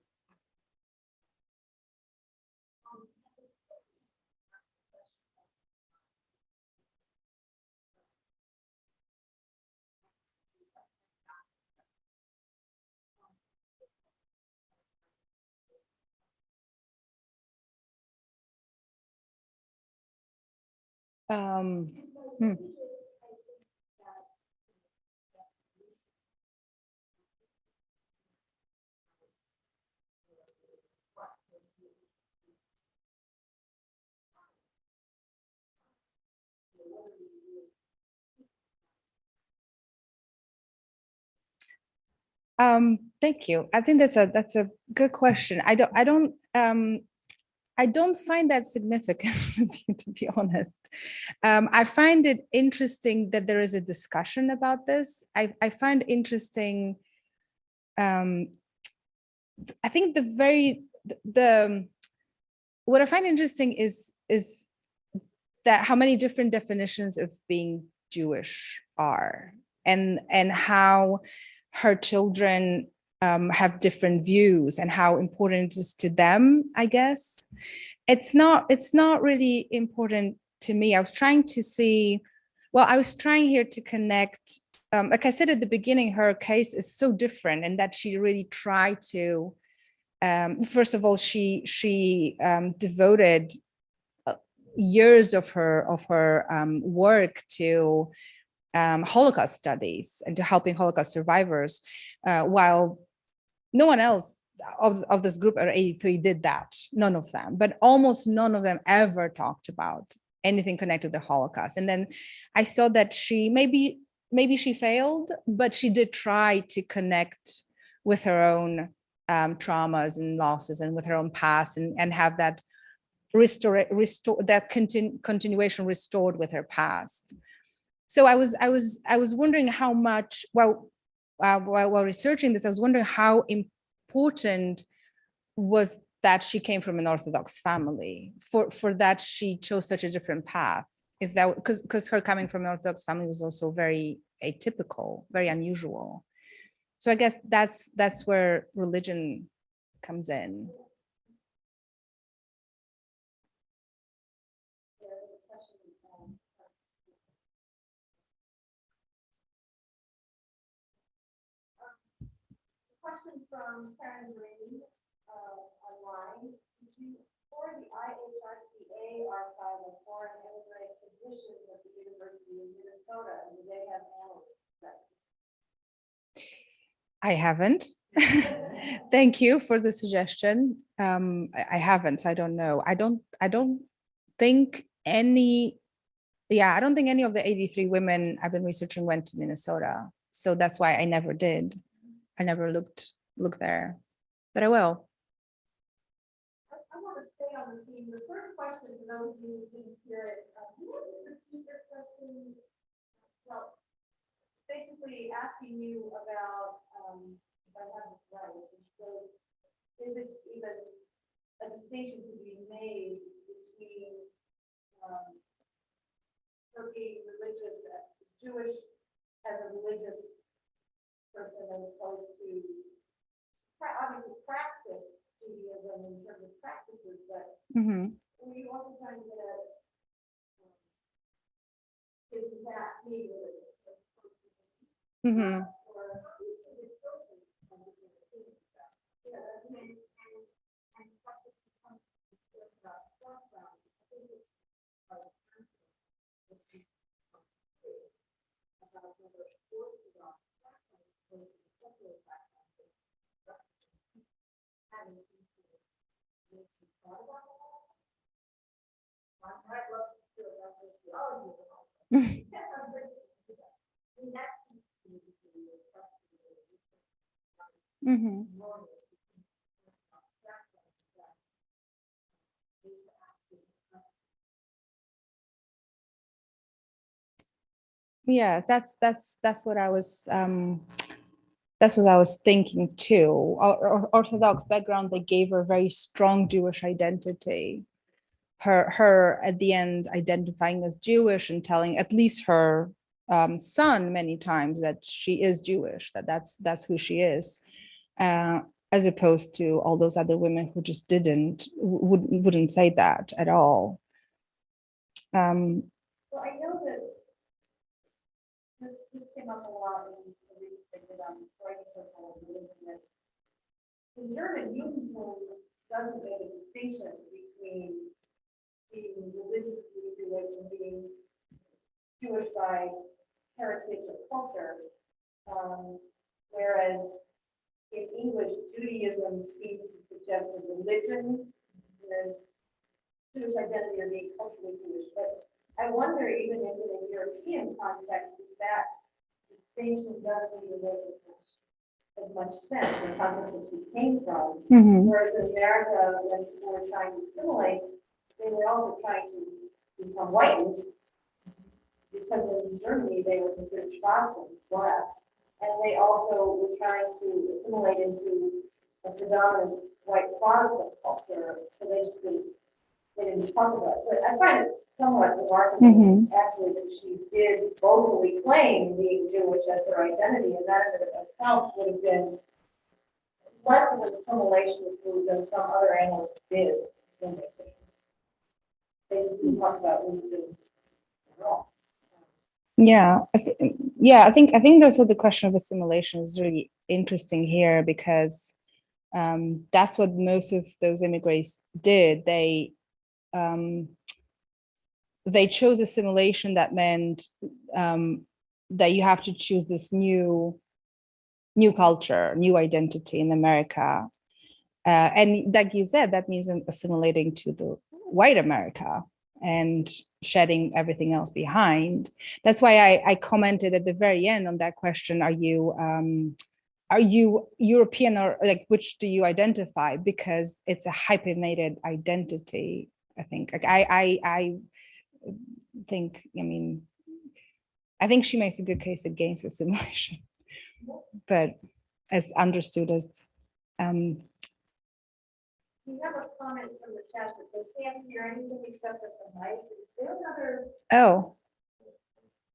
Hmm. Thank you. I think that's a good question. I don't find that significant to be honest. I find it interesting that there is a discussion about this. I find interesting. I think what I find interesting is that how many different definitions of being Jewish are, and how her children have different views, and how important it is to them. I guess it's not really important to me. I was trying here to connect. Like I said at the beginning, her case is so different, and that she really tried to. First of all, she devoted years of her work to Holocaust studies and to helping Holocaust survivors, while no one else of this group of 83 did that. None of them, but almost none of them ever talked about anything connected to the Holocaust. And then I saw that she maybe she failed, but she did try to connect with her own traumas and losses, and with her own past, and have that continuation restored with her past. So I was wondering how much, while researching this, I was wondering how important was that she came from an Orthodox family, for that she chose such a different path. If that, because her coming from an Orthodox family was also very atypical, very unusual. So I guess that's where religion comes in. Question from Karen Green online. For the IHRCA archive of foreign immigrant physicians at the University of Minnesota, do they have analysts? I haven't. Thank you for the suggestion. I haven't. I don't know. I don't think any. Yeah, I don't think any of the 83 women I've been researching went to Minnesota. So that's why I never did. I never looked there, but I will. I want to stay on the theme. The first question, for those of you who didn't hear it, who is the Well, basically asking you about, if I have this right, so is it even a distinction to be made between her being religious, Jewish as a religious person as opposed to obviously practice Judaism in terms of practices, but we also trying to get a isn't that me religious? Or Yeah, that's what I was that's what I was thinking too. Orthodox background, they gave her a very strong Jewish identity. Her at the end identifying as Jewish and telling at least her son many times that she is Jewish, that's who she is, as opposed to all those other women who just wouldn't say that at all. Well, I know that this came up a lot in the research that writing circle and the internet. In German, Judentum doesn't make a distinction between being religiously Jewish and being Jewish by heritage or culture, whereas in English, Judaism seems to suggest a religion, whereas Jewish identity or being culturally Jewish. But I wonder, even in a European context, if that distinction doesn't even make as much sense in the context that she came from. Whereas in America, when people were trying to assimilate, they were also trying to become whitened, because in Germany they were considered Schwarz and blacks, and they also were trying to assimilate into a predominant white Protestant culture, so they didn't talk about it. But I find it somewhat remarkable, actually, that she did vocally claim being Jewish as her identity, and that in itself would have been less of an assimilationist move than some other analysts did when they came. They just didn't talk about religion at all. I think that's what the question of assimilation is really interesting here, because that's what most of those immigrants did. They chose assimilation that meant that you have to choose this new culture, new identity in America. And like you said, that means assimilating to the white America and shedding everything else behind. That's why I commented at the very end on that question, are you European, or like which do you identify? Because it's a hyphenated identity, I think. Like I think, I think she makes a good case against assimilation, but as understood as we have a comment from the chat that they can't hear anything except for the mic. Is there another? Oh.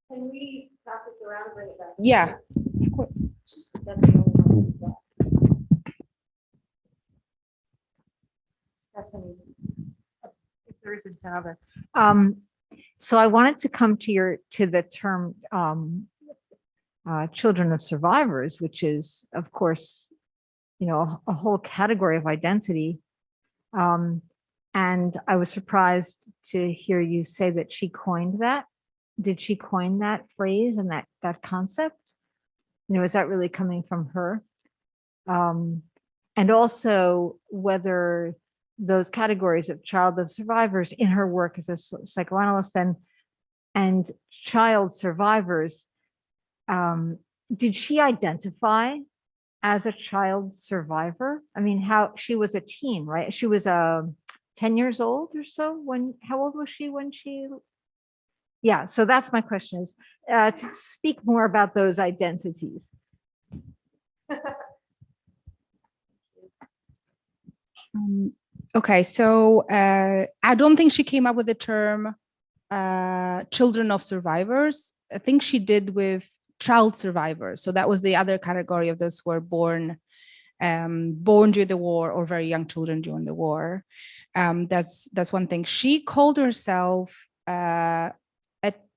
Can we pass this around and bring it back? Yeah. That's the only one we've got. Stephanie. If there isn't another. So I wanted to come to the term children of survivors, which is, of course, a whole category of identity. And I was surprised to hear you say that she coined that. Did she coin that phrase and that concept? Is that really coming from her? And also whether those categories of child of survivors in her work as a psychoanalyst and child survivors, did she identify as a child survivor? I mean, how she was a teen, right? She was 10 years old or so how old was she when she, Yeah, so that's my question is to speak more about those identities. Okay, so I don't think she came up with the term children of survivors. I think she did with child survivors. So that was the other category of those who were born during the war or very young children during the war. That's one thing. She called herself a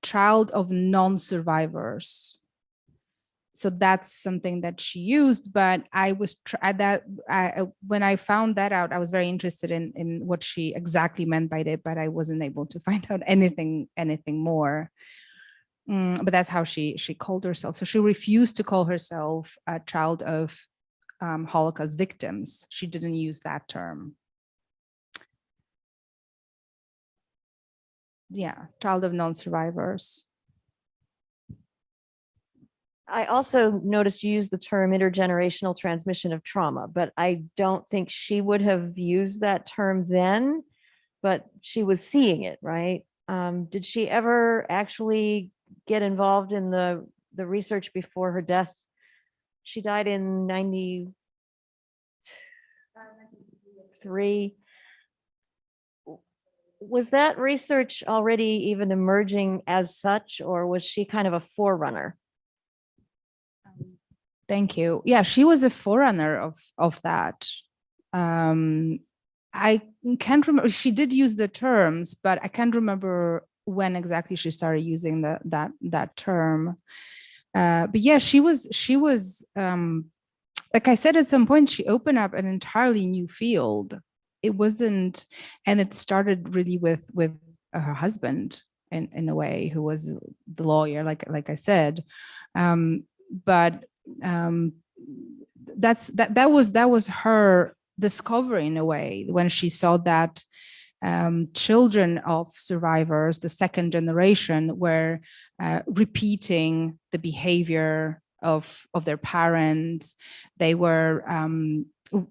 child of non-survivors. So that's something that she used, but when I found that out, I was very interested in what she exactly meant by it, but I wasn't able to find out anything more. But that's how she called herself. So she refused to call herself a child of Holocaust victims. She didn't use that term. Yeah, child of non-survivors. I also noticed you use the term intergenerational transmission of trauma, but I don't think she would have used that term then, but she was seeing it, right? Did she ever actually get involved in the research before her death? She died in 93. Was that research already even emerging as such, or was she kind of a forerunner? Thank you. Yeah, she was a forerunner of that. I can't remember. She did use the terms, but I can't remember when exactly she started using that term. But yeah, she was like I said, at some point she opened up an entirely new field. It wasn't, and it started really with her husband in a way, who was the lawyer, like I said. But that was her discovery in a way, when she saw that children of survivors, the second generation, were repeating the behavior of their parents. They were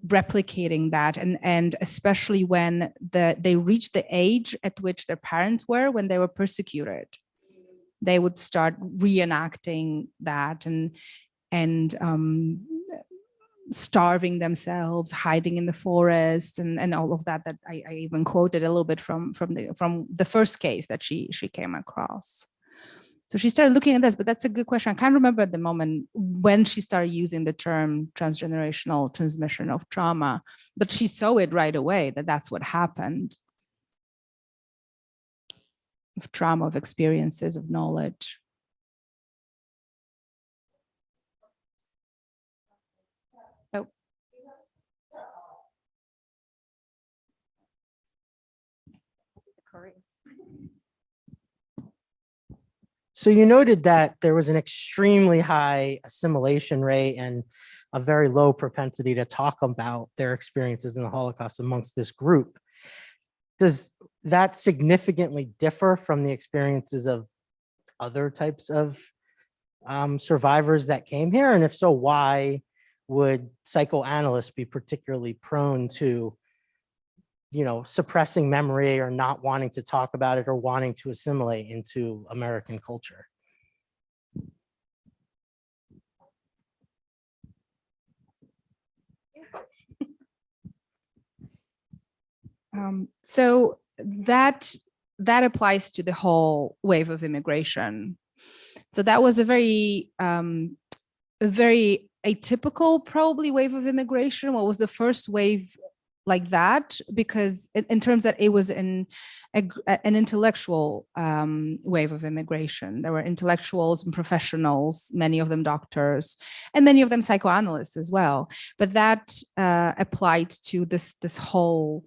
replicating that, and especially when they reached the age at which their parents were when they were persecuted, they would start reenacting that and starving themselves, hiding in the forest, and all of that. That I even quoted a little bit from the first case that she came across. So she started looking at this, but that's a good question. I can't remember at the moment when she started using the term transgenerational transmission of trauma, but she saw it right away that that's what happened. Of trauma, of experiences, of knowledge. Oh. So you noted that there was an extremely high assimilation rate and a very low propensity to talk about their experiences in the Holocaust amongst this group. Does that significantly differ from the experiences of other types of survivors that came here? And if so, why would psychoanalysts be particularly prone to, suppressing memory or not wanting to talk about it or wanting to assimilate into American culture? So that applies to the whole wave of immigration. So that was a very atypical, probably, wave of immigration. What was the first wave like that? Because in terms that it was an intellectual wave of immigration. There were intellectuals and professionals, many of them doctors, and many of them psychoanalysts as well. But that applied to this whole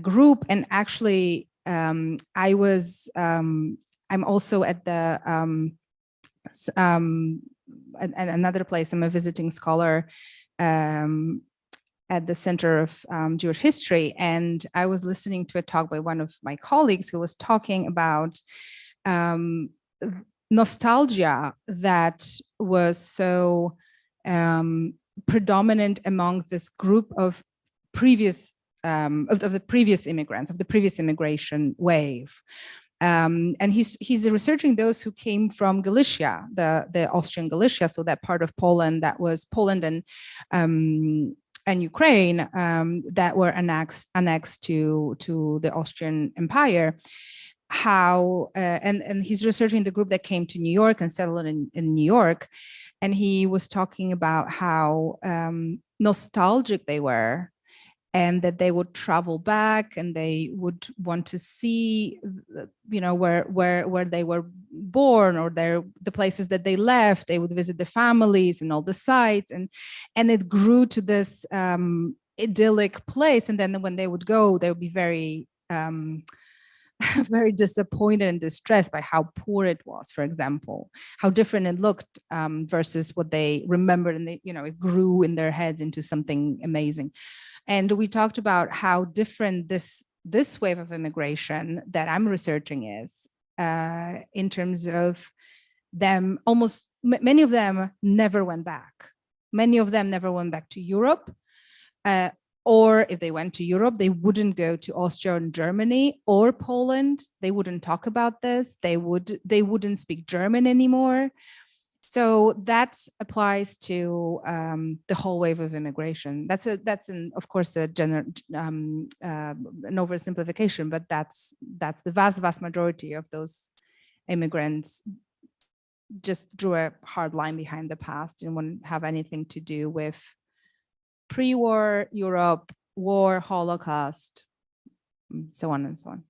group. And actually, I'm also at the another place. I'm a visiting scholar at the Center of Jewish History, and I was listening to a talk by one of my colleagues who was talking about nostalgia that was so predominant among this group of previous of the previous immigrants, of the previous immigration wave. And he's researching those who came from Galicia, the Austrian Galicia, so that part of Poland that was Poland and Ukraine that were annexed to the Austrian Empire. How and he's researching the group that came to New York and settled in New York, and he was talking about how nostalgic they were, and that they would travel back and they would want to see, you know, where they were born, or the places that they left. They would visit their families and all the sites, and it grew to this idyllic place. And then when they would go, they would be very very disappointed and distressed by how poor it was, for example, how different it looked versus what they remembered, and they, you know, it grew in their heads into something amazing. And we talked about how different this wave of immigration that I'm researching is in terms of them. Almost many of them never went back. Many of them never went back to Europe. Or if they went to Europe, they wouldn't go to Austria and Germany or Poland. They wouldn't talk about this. They wouldn't speak German anymore. So that applies to the whole wave of immigration. That's of course an oversimplification, but that's the vast majority of those immigrants. Just drew a hard line behind the past and wouldn't have anything to do with pre-war Europe, war, Holocaust, so on and so on.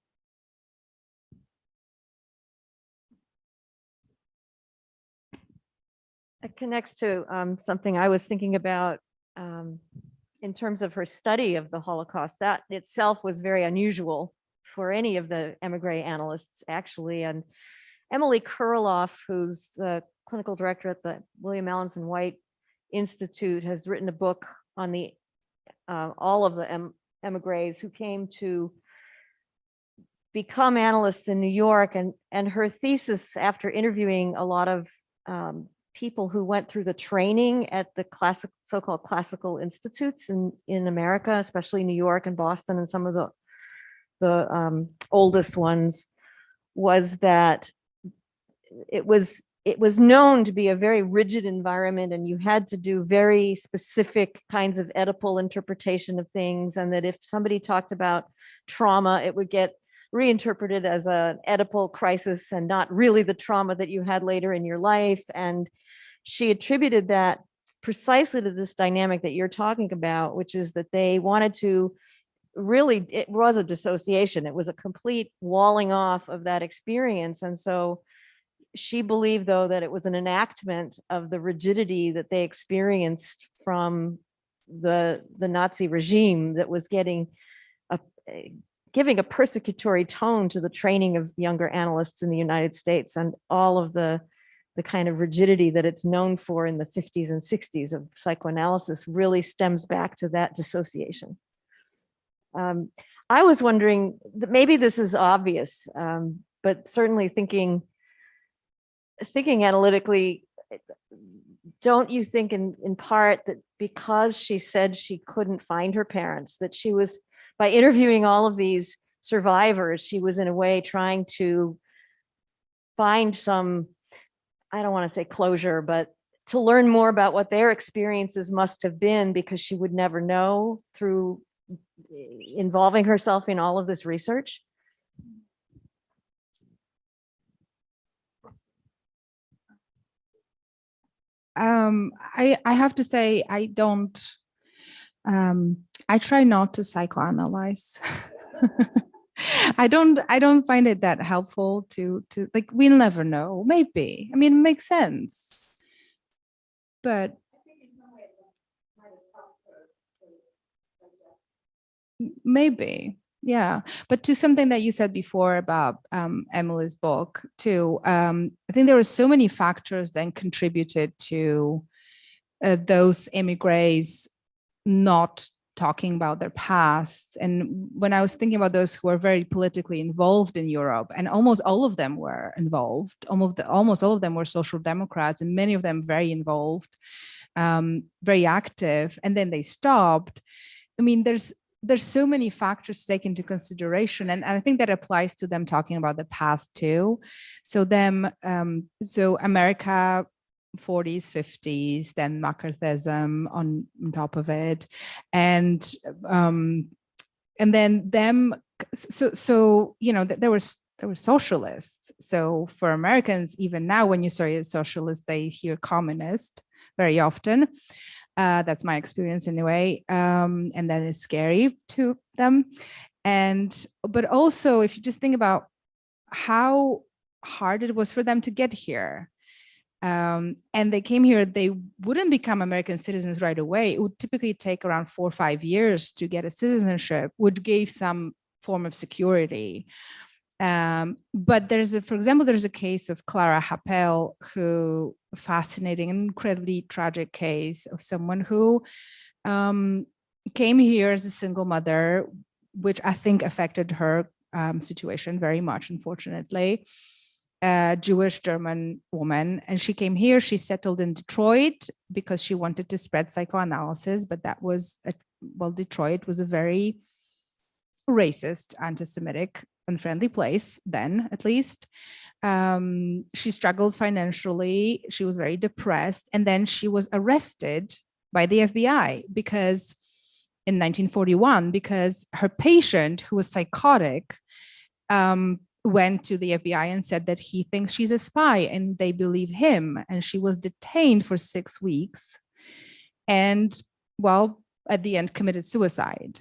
It connects to something I was thinking about in terms of her study of the Holocaust. That itself was very unusual for any of the emigre analysts, actually. And Emily Kurloff, who's the clinical director at the William Allenson White Institute, has written a book on the all of the emigres who came to become analysts in New York, and her thesis, after interviewing a lot of people who went through the training at the so-called classical institutes in America, especially New York and Boston and some of the oldest ones, was that it was known to be a very rigid environment, and you had to do very specific kinds of Oedipal interpretation of things, and that if somebody talked about trauma, it would get reinterpreted as an Oedipal crisis and not really the trauma that you had later in your life. And she attributed that precisely to this dynamic that you're talking about, which is that they wanted to really, it was a dissociation. It was a complete walling off of that experience. And so she believed, though, that it was an enactment of the rigidity that they experienced from the Nazi regime that was giving a persecutory tone to the training of younger analysts in the United States, and all of the kind of rigidity that it's known for in the 50s and 60s of psychoanalysis really stems back to that dissociation. I was wondering, maybe this is obvious, but certainly thinking analytically, don't you think in part that because she said she couldn't find her parents, that she was, by interviewing all of these survivors, she was in a way trying to find some, I don't want to say closure, but to learn more about what their experiences must have been, because she would never know through involving herself in all of this research? I have to say, I try not to psychoanalyze. I don't find it that helpful to like, we'll never know. Maybe, I mean, it makes sense, but maybe, yeah. But to something that you said before about Emily's book too, I think there were so many factors that contributed to those emigres not talking about their past. And when I was thinking about those who were very politically involved in Europe, and almost all of them were involved, almost all of them were social democrats, and many of them very involved, very active, and then they stopped. I mean, there's there's so many factors to take into consideration, and I think that applies to them talking about the past too. So so America, 40s, 50s, then McCarthyism on top of it, and then them. So there were socialists. So for Americans, even now, when you say a socialist, they hear communist very often. That's my experience anyway. And that is scary to them. But also, if you just think about how hard it was for them to get here, and they came here, they wouldn't become American citizens right away. It would typically take around 4 or 5 years to get a citizenship, which gave some form of security. But for example, there's a case of Clara Happel, who, fascinating, incredibly tragic case of someone who came here as a single mother, which I think affected her situation very much, unfortunately. Jewish German woman, and she came here. She settled in Detroit because she wanted to spread psychoanalysis, but that was Detroit was a very racist, anti-Semitic, unfriendly place then, at least. She struggled financially. She was very depressed, and then she was arrested by the FBI in 1941 because her patient, who was psychotic, went to the FBI and said that he thinks she's a spy, and they believed him. And she was detained for 6 weeks, and at the end committed suicide.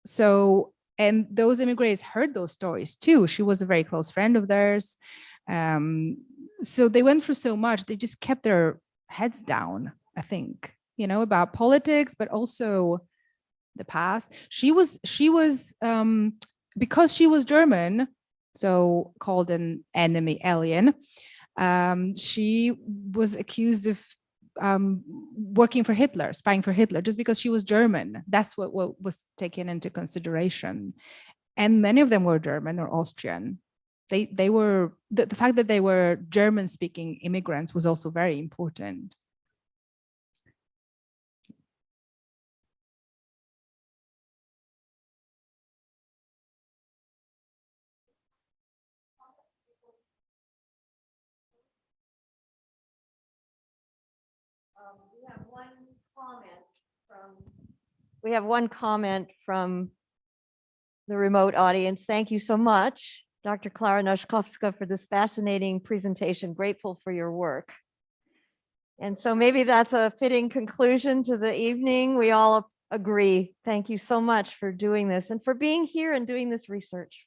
So, and those immigrants heard those stories too. She was a very close friend of theirs. So they went through so much. They just kept their heads down, I think, about politics, but also the past. She was because she was German, so called an enemy alien. She was accused of working for Hitler, spying for Hitler, just because she was German. That's what was taken into consideration. And many of them were German or Austrian. They were, the fact that they were German-speaking immigrants was also very important. We have one comment from the remote audience. Thank you so much, Dr. Klara Noszkowska, for this fascinating presentation. Grateful for your work. And so maybe that's a fitting conclusion to the evening. We all agree. Thank you so much for doing this and for being here and doing this research.